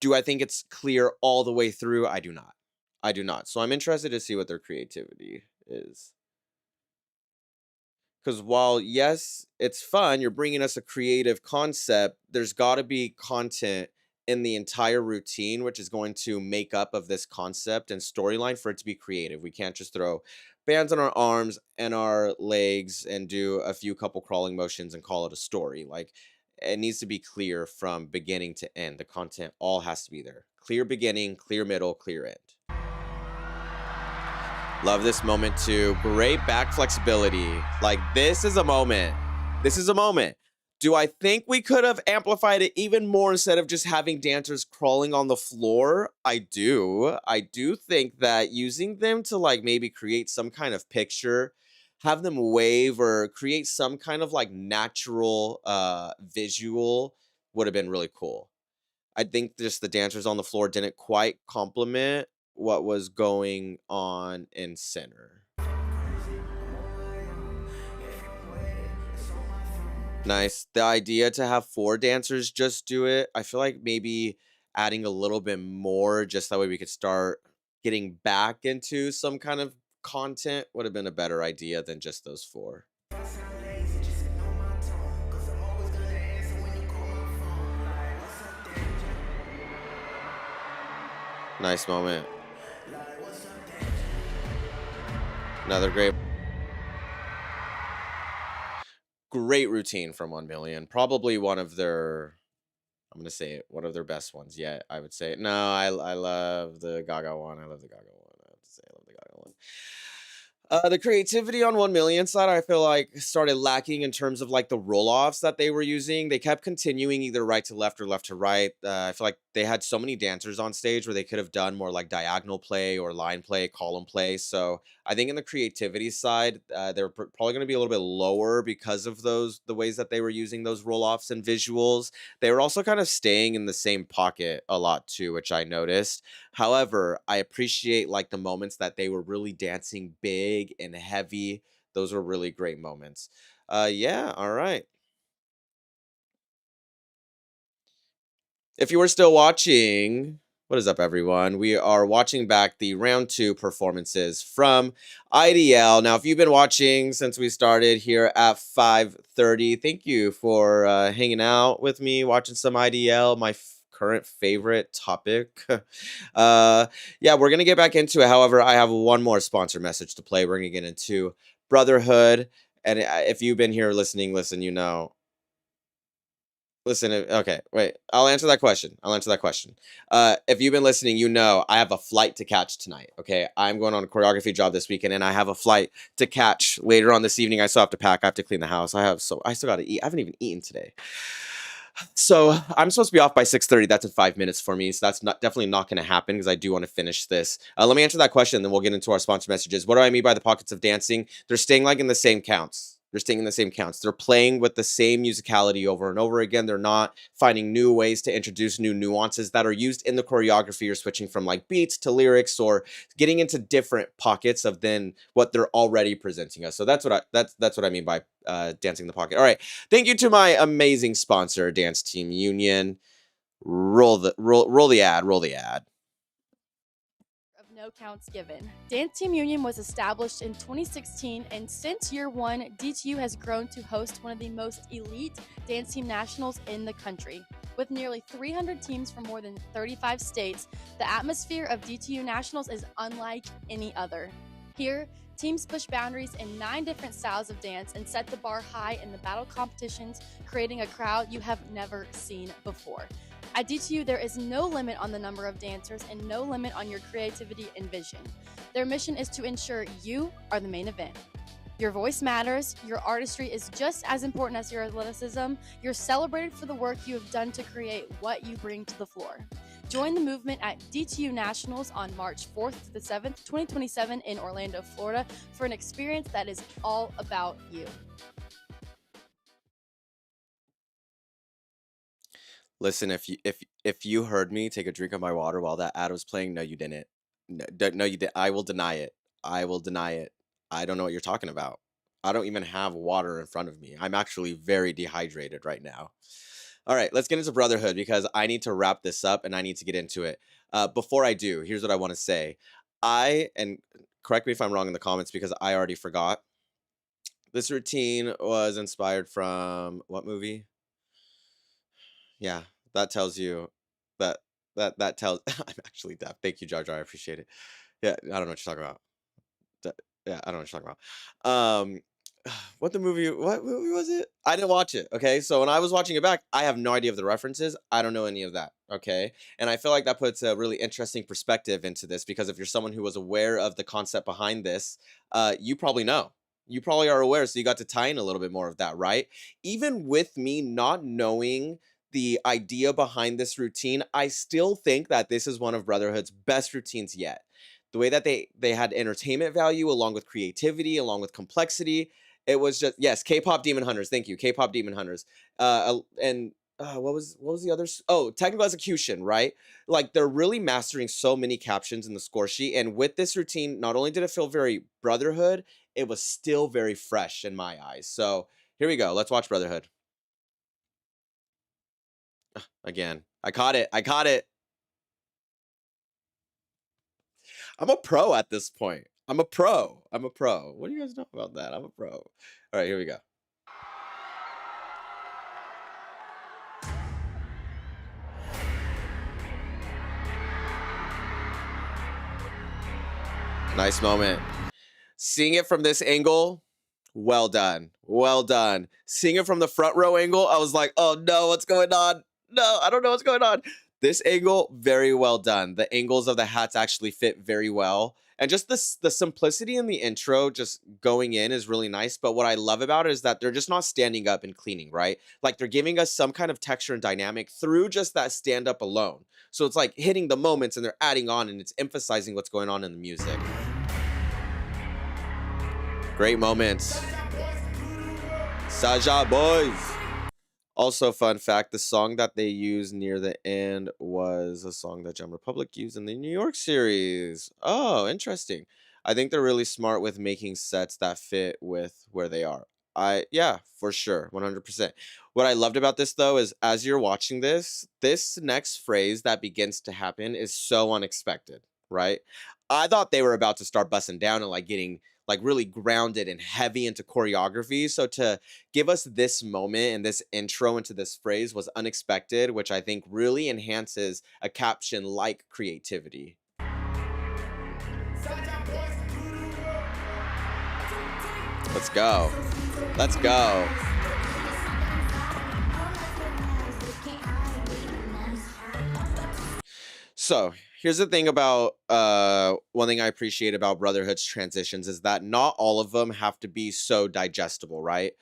it's clear all the way through? I do not. I do not. So I'm interested to see what their creativity is. Because while, yes, it's fun, you're bringing us a creative concept, there's got to be content in the entire routine, which is going to make up of this concept and storyline for it to be creative. We can't just throw bands on our arms and our legs and do a few couple crawling motions and call it a story. Like, it needs to be clear from beginning to end. The content all has to be there. Clear beginning, clear middle, clear end. Love this moment too. Great back flexibility. Like, this is a moment. This is a moment. Do I think we could have amplified it even more instead of just having dancers crawling on the floor? I do. I do think that using them to like maybe create some kind of picture, have them wave or create some kind of like natural visual would have been really cool. I think just the dancers on the floor didn't quite complement what was going on in center. Nice. The idea to have 4 dancers just do it, I feel like maybe adding a little bit more just that way we could start getting back into some kind of content would have been a better idea than just those 4. Nice moment. Another great routine from 1 Million. Probably one of their, I'm gonna say it, one of their best ones yet. I would say. No, I love the Gaga one. I love the Gaga one. I have to say I love the Gaga one. The creativity on 1 Million side, I feel like started lacking in terms of like the roll-offs that they were using. They kept continuing either right to left or left to right. I feel like they had so many dancers on stage where they could have done more like diagonal play or line play, column play. So I think in the creativity side, they're probably going to be a little bit lower because of the ways that they were using those roll-offs and visuals. They were also kind of staying in the same pocket a lot too, which I noticed. However, I appreciate like the moments that they were really dancing big and heavy. Those were really great moments. Yeah, all right. If you were still watching, what is up, everyone? We are watching back the round 2 performances from IDL. Now, if you've been watching since we started here at 5:30, thank you for hanging out with me, watching some IDL, my current favorite topic. Yeah, we're going to get back into it. However, I have one more sponsor message to play. We're going to get into Brotherhood. And if you've been here listening, listen, you know. Listen, okay, wait. I'll answer that question. I'll answer that question. If you've been listening, you know I have a flight to catch tonight. Okay, I'm going on a choreography job this weekend, and I have a flight to catch later on this evening. I still have to pack. I have to clean the house. I still got to eat. I haven't even eaten today. So I'm supposed to be off by 6:30. That's in 5 minutes for me. So that's definitely not going to happen because I do want to finish this. Let me answer that question, then we'll get into our sponsor messages. What do I mean by the pockets of dancing? They're staying like in the same counts. They're staying in the same counts. They're playing with the same musicality over and over again. They're not finding new ways to introduce new nuances that are used in the choreography or switching from like beats to lyrics or getting into different pockets of then what they're already presenting us. So that's what I mean by dancing in the pocket. All right. Thank you to my amazing sponsor, Dance Team Union. Roll the ad. Roll the ad. Of no counts given. Dance Team Union was established in 2016, and since year 1, DTU has grown to host one of the most elite dance team nationals in the country. With nearly 300 teams from more than 35 states, the atmosphere of DTU Nationals is unlike any other. Here, teams push boundaries in 9 different styles of dance and set the bar high in the battle competitions, creating a crowd you have never seen before. At DTU, there is no limit on the number of dancers and no limit on your creativity and vision. Their mission is to ensure you are the main event. Your voice matters, your artistry is just as important as your athleticism. You're celebrated for the work you have done to create what you bring to the floor. Join the movement at DTU Nationals on March 4th to the 7th, 2027 in Orlando, Florida for an experience that is all about you. Listen, if you heard me take a drink of my water while that ad was playing, no, you didn't. No, you did. I will deny it. I will deny it. I don't know what you're talking about. I don't even have water in front of me. I'm actually very dehydrated right now. All right, let's get into Brotherhood because I need to wrap this up and I need to get into it. Before I do, here's what I want to say. And correct me if I'm wrong in the comments because I already forgot. This routine was inspired from what movie? Yeah, that tells you that tells I'm actually deaf. Thank you, Jar Jar. I appreciate it. Yeah, I don't know what you're talking about. Yeah, I don't know what you're talking about. What movie was it? I didn't watch it. Okay, so when I was watching it back, I have no idea of the references. I don't know any of that. Okay. And I feel like that puts a really interesting perspective into this because if you're someone who was aware of the concept behind this, you probably know. You probably are aware. So you got to tie in a little bit more of that, right? Even with me not knowing the idea behind this routine, I still think that this is one of Brotherhood's best routines yet. The way that they had entertainment value along with creativity, along with complexity. It was just yes, K-pop Demon Hunters. Thank you, K-pop Demon Hunters. And what was the other technical execution, right? Like they're really mastering so many captions in the score sheet, and with this routine not only did it feel very Brotherhood, it was still very fresh in my eyes. So here we go, let's watch Brotherhood again. I caught it. I'm a pro at this point. I'm a pro. What do you guys know about that? I'm a pro. All right, here we go. Nice moment. Seeing it from this angle, well done. Well done. Seeing it from the front row angle, I was like, oh no, what's going on? No, I don't know what's going on. This angle, very well done. The angles of the hats actually fit very well. And just the simplicity in the intro just going in is really nice. But what I love about it is that they're just not standing up and cleaning, right? Like they're giving us some kind of texture and dynamic through just that stand up alone. So it's like hitting the moments and they're adding on and it's emphasizing what's going on in the music. Great moments. Saja boys. Also, fun fact, the song that they used near the end was a song that Republic used in the New York series. Oh, interesting. I think they're really smart with making sets that fit with where they are. Yeah, for sure, 100%. What I loved about this though is as you're watching this next phrase that begins to happen is so unexpected, right? I thought they were about to start busting down and like getting like really grounded and heavy into choreography. So to give us this moment and this intro into this phrase was unexpected, which I think really enhances a caption like creativity. Let's go. Let's go. So here's the thing about one thing I appreciate about Brotherhood's transitions is that not all of them have to be so digestible, right?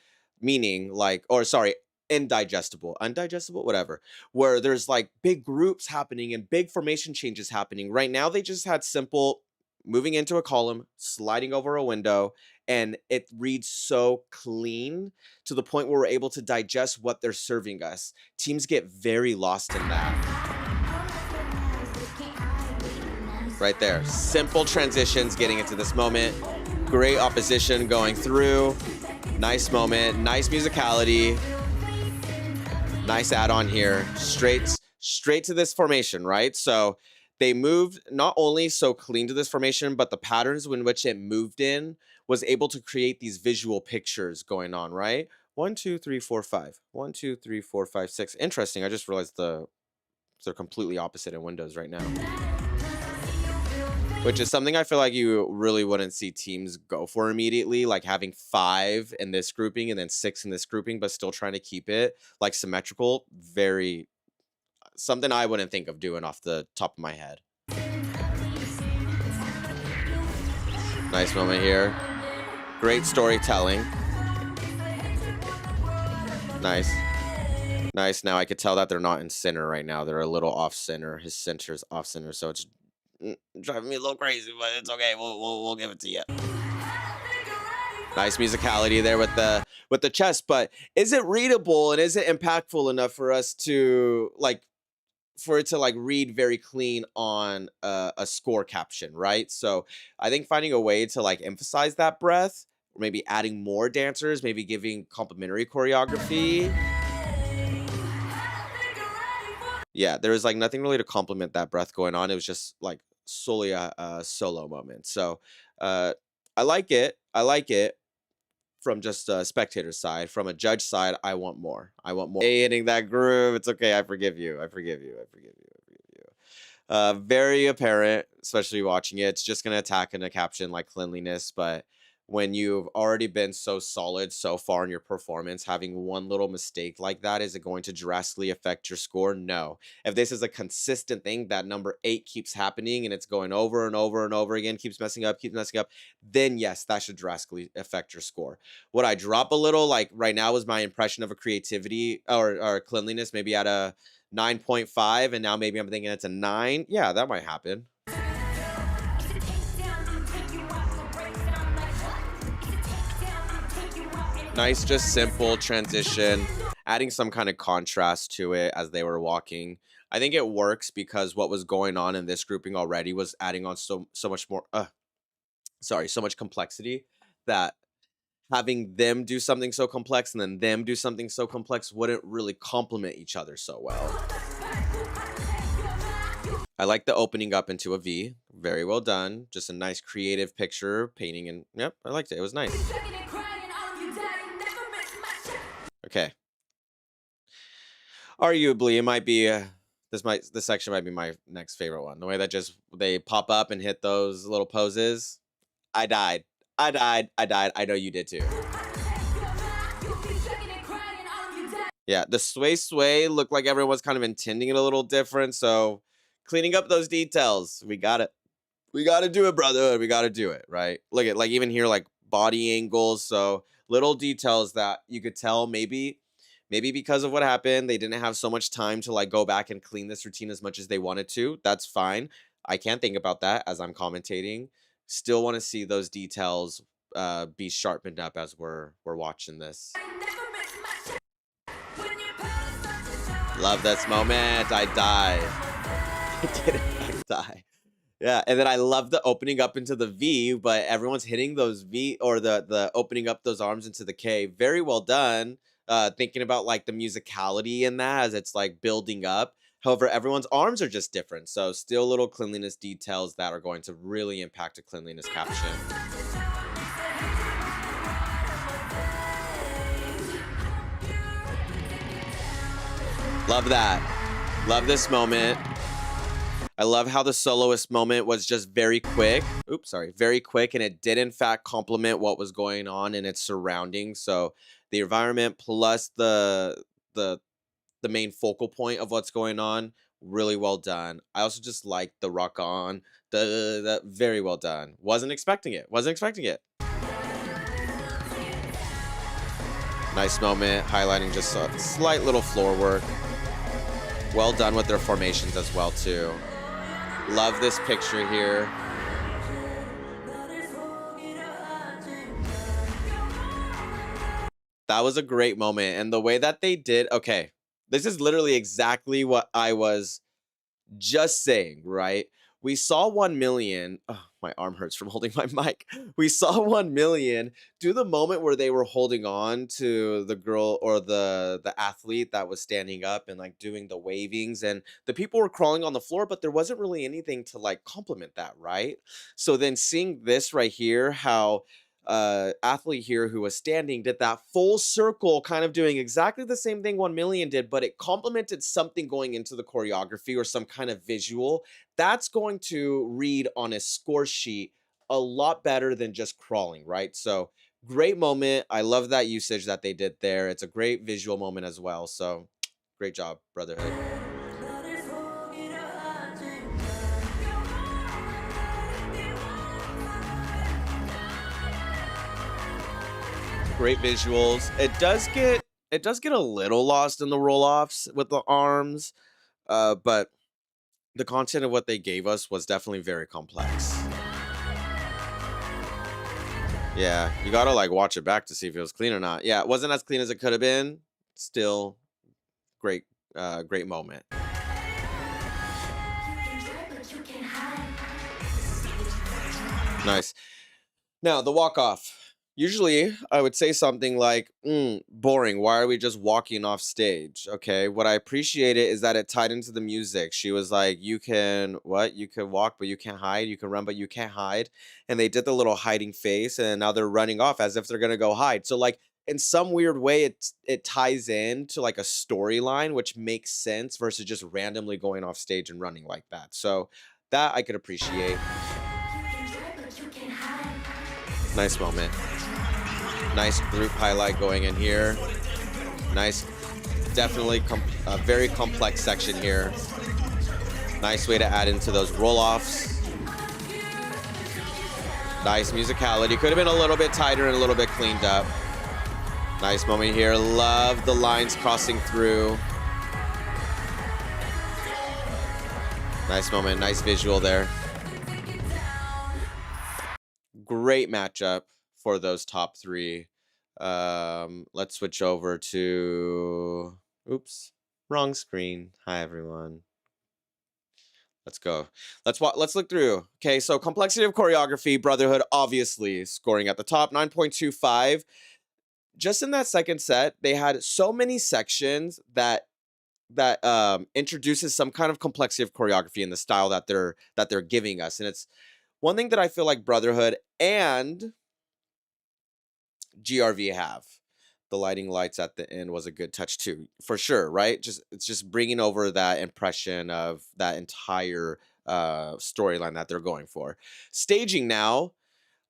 Meaning like, or sorry, indigestible, undigestible, whatever, where there's like big groups happening and big formation changes happening. Right now, they just had simple moving into a column, sliding over a window, and it reads so clean to the point where we're able to digest what they're serving us. Teams get very lost in that. Right there. Simple transitions getting into this moment. Great opposition going through. Nice moment. Nice musicality. Nice add-on here. Straight to this formation, right? So they moved not only so clean to this formation, but the patterns in which it moved in was able to create these visual pictures going on, right? 1, 2, 3, 4, 5. 1, 2, 3, 4, 5, 6. Interesting. I just realized they're completely opposite in windows right now. Which is something I feel like you really wouldn't see teams go for immediately, like having 5 in this grouping and then 6 in this grouping, but still trying to keep it like symmetrical. Very something I wouldn't think of doing off the top of my head. Nice moment here. Great storytelling. Nice. Nice. Now I could tell that they're not in center right now. They're a little off center. His center's off center, so it's driving me a little crazy, but it's okay. We'll give it to you. Nice musicality there with the chest, but is it readable and is it impactful enough for us to like for it to like read very clean on a score caption, right? So I think finding a way to like emphasize that breath, or maybe adding more dancers, maybe giving complementary choreography. Yeah, there was like nothing really to complement that breath going on. It was just like solely a solo moment. So I like it. I like it from just a spectator side. From a judge side, I want more. I want more. Hitting that groove. It's okay. I forgive you. I forgive you. I forgive you. I forgive you. Very apparent, especially watching it. It's just going to attack in a caption like cleanliness, but when you've already been so solid so far in your performance, having one little mistake like that, is it going to drastically affect your score? No. If this is a consistent thing that number 8 keeps happening and it's going over and over and over again, keeps messing up, then yes, that should drastically affect your score. Would I drop a little? Like right now is my impression of a creativity or cleanliness, maybe at a 9.5, and now maybe I'm thinking it's a 9. Yeah, that might happen. Nice, just simple transition, adding some kind of contrast to it as they were walking. I think it works because what was going on in this grouping already was adding on so much more so much complexity, that having them do something so complex and then them do something so complex wouldn't really complement each other so well. I like the opening up into a V. Very well done. Just a nice creative picture painting, and yep, I liked it. It was nice. Okay. Arguably, it might be this section might be my next favorite one. The way that just they pop up and hit those little poses. I died. I know you did too. Yeah, the sway looked like everyone's kind of intending it a little different, so cleaning up those details. We got to do it, Brotherhood. We got to do it, right? Look at, like, even here, like body angles, so little details that you could tell maybe because of what happened, they didn't have so much time to like go back and clean this routine as much as they wanted to. That's fine. I can't think about that as I'm commentating. Still want to see those details be sharpened up as we're watching this. Love this moment. I die. I did in fact die. Yeah, and then I love the opening up into the V, but everyone's hitting those V, or the opening up those arms into the K. Very well done. Thinking about like the musicality in that as it's like building up. However, everyone's arms are just different, so still little cleanliness details that are going to really impact a cleanliness caption. Love that. Love this moment. I love how the soloist moment was just very quick. Oops, sorry. Very quick, and it did in fact complement what was going on in its surroundings. So the environment plus the main focal point of what's going on, really well done. I also just like the rock on. The very well done. Wasn't expecting it. Nice moment, highlighting just a slight little floor work. Well done with their formations as well too. Love this picture here. That was a great moment, and the way that they did, okay, this is literally exactly what I was just saying, right? We saw 1 million. Oh, my arm hurts from holding my mic. We saw 1 million do the moment where they were holding on to the girl or the athlete that was standing up and like doing the wavings, and the people were crawling on the floor, but there wasn't really anything to like complement that, right? So then seeing this right here, how athlete here who was standing did that full circle, kind of doing exactly the same thing 1 million did, but it complemented something going into the choreography or some kind of visual. That's going to read on a score sheet a lot better than just crawling, right? So great moment. I love that usage that they did there. It's a great visual moment as well. So great job, Brotherhood. Great visuals. It does get a little lost in the roll-offs with the arms, but the content of what they gave us was definitely very complex. Yeah, you gotta like watch it back to see if it was clean or not. Yeah, it wasn't as clean as it could have been. Still great, great moment. Nice. Now the walk-off. Usually, I would say something like, boring. Why are we just walking off stage? Okay, what I appreciate it is that it tied into the music. She was like, you can walk, but you can't hide. You can run, but you can't hide. And they did the little hiding face, and now they're running off as if they're gonna go hide. So like, in some weird way, it ties in to like a storyline, which makes sense versus just randomly going off stage and running like that. So that I could appreciate. Nice moment. Nice group highlight going in here. Nice, definitely a very complex section here. Nice way to add into those roll-offs. Nice musicality. Could have been a little bit tighter and a little bit cleaned up. Nice moment here. Love the lines crossing through. Nice moment. Nice visual there. Great matchup for those top three. Let's switch over to... Oops. Wrong screen. Hi, everyone. Let's go. Let's look through. Okay, so complexity of choreography, Brotherhood obviously scoring at the top, 9.25. Just in that second set, they had so many sections that introduces some kind of complexity of choreography in the style that they're giving us. And it's one thing that I feel like Brotherhood and GRV have. The lighting lights at the end was a good touch too, for sure, right? It's just bringing over that impression of that entire storyline that they're going for. Staging now,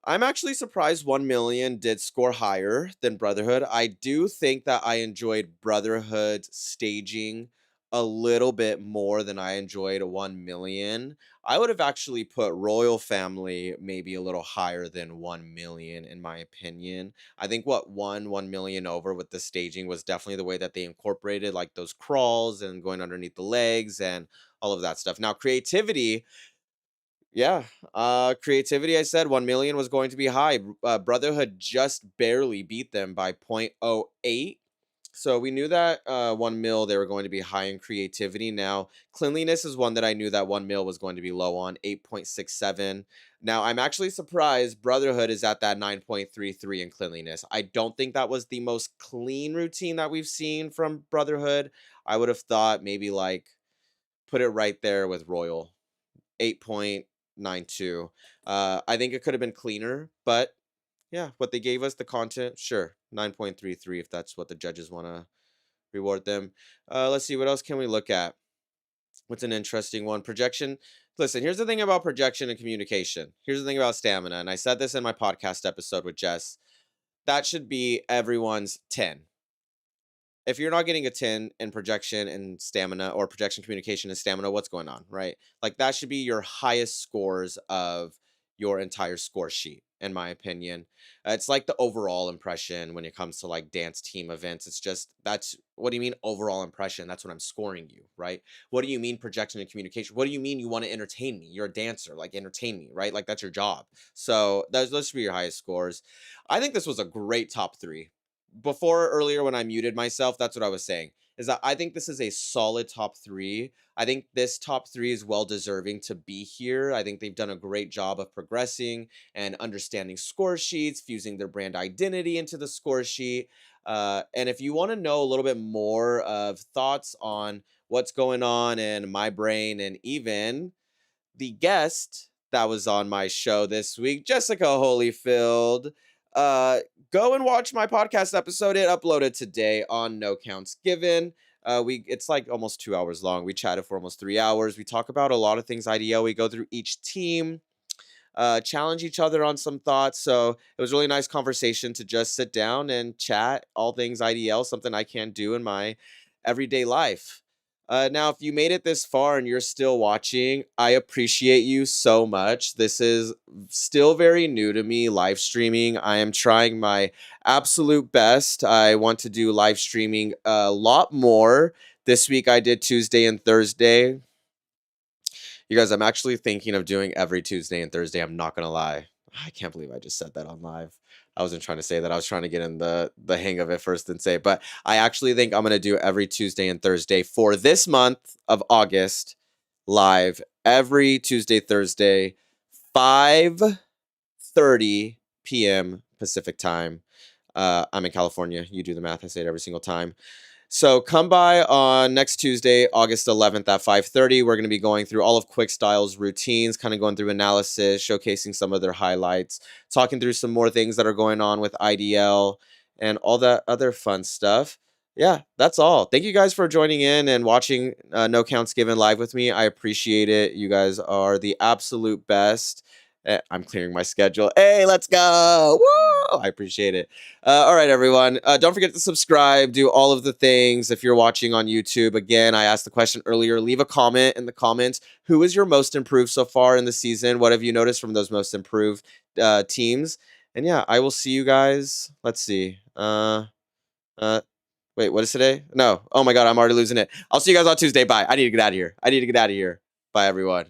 I'm actually surprised 1 million did score higher than Brotherhood. I do think that I enjoyed Brotherhood's staging a little bit more than I enjoyed 1 million. I would have actually put Royal Family maybe a little higher than 1 million in my opinion. I think what won 1 million over with the staging was definitely the way that they incorporated like those crawls and going underneath the legs and all of that stuff. Now creativity, yeah, creativity, I said 1 million was going to be high. Brotherhood just barely beat them by 0.08. So we knew that 1 mil they were going to be high in creativity. Now, cleanliness is one that I knew that 1 mil was going to be low on, 8.67. Now, I'm actually surprised Brotherhood is at that 9.33 in cleanliness. I don't think that was the most clean routine that we've seen from Brotherhood. I would have thought maybe like put it right there with Royal, 8.92. I think it could have been cleaner, but yeah, what they gave us, the content, sure, 9.33 if that's what the judges want to reward them. Let's see, what else can we look at? What's an interesting one? Projection. Listen, here's the thing about projection and communication. Here's the thing about stamina, and I said this in my podcast episode with Jess. That should be everyone's 10. If you're not getting a 10 in projection and stamina, or projection, communication, and stamina, what's going on, right? Like that should be your highest scores of your entire score sheet, in my opinion. It's like the overall impression when it comes to like dance team events. It's just, what do you mean overall impression? That's what I'm scoring you, right? What do you mean projection and communication? What do you mean you want to entertain me? You're a dancer, like entertain me, right? Like that's your job. So those should be your highest scores. I think this was a great top three. Before earlier when I muted myself, that's what I was saying, is that I think this is a solid top three. I think this top three is well deserving to be here. I think they've done a great job of progressing and understanding score sheets, fusing their brand identity into the score sheet. And if you want to know a little bit more of thoughts on what's going on in my brain and even the guest that was on my show this week, Jessica Holyfield, go and watch my podcast episode. It uploaded today on No Counts Given. It's like almost 2 hours long. We chatted for almost 3 hours. We talk about a lot of things IDL. We go through each team, challenge each other on some thoughts. So it was a really nice conversation to just sit down and chat all things IDL, something I can do in my everyday life. Now, if you made it this far and you're still watching, I appreciate you so much. This is still very new to me, live streaming. I am trying my absolute best. I want to do live streaming a lot more. This week I did Tuesday and Thursday. You guys, I'm actually thinking of doing every Tuesday and Thursday. I'm not going to lie. I can't believe I just said that on live. I wasn't trying to say that. I was trying to get in the hang of it first and say, but I actually think I'm going to do every Tuesday and Thursday for this month of August, live every Tuesday, Thursday, 5:30 p.m. Pacific time. I'm in California. You do the math. I say it every single time. So come by on next Tuesday, August 11th at 5:30. We're going to be going through all of Quickstyle's routines, kind of going through analysis, showcasing some of their highlights, talking through some more things that are going on with IDL and all that other fun stuff. Yeah, that's all. Thank you guys for joining in and watching No Counts Given live with me. I appreciate it. You guys are the absolute best. I'm clearing my schedule. Hey, let's go. Woo! I appreciate it. All right, everyone. Don't forget to subscribe, do all of the things. If you're watching on YouTube, again, I asked the question earlier. Leave a comment in the comments. Who is your most improved so far in the season? What have you noticed from those most improved teams? And yeah, I will see you guys. Let's see. Wait, what is today? No. Oh my God, I'm already losing it. I'll see you guys on Tuesday. Bye. I need to get out of here. Bye, everyone.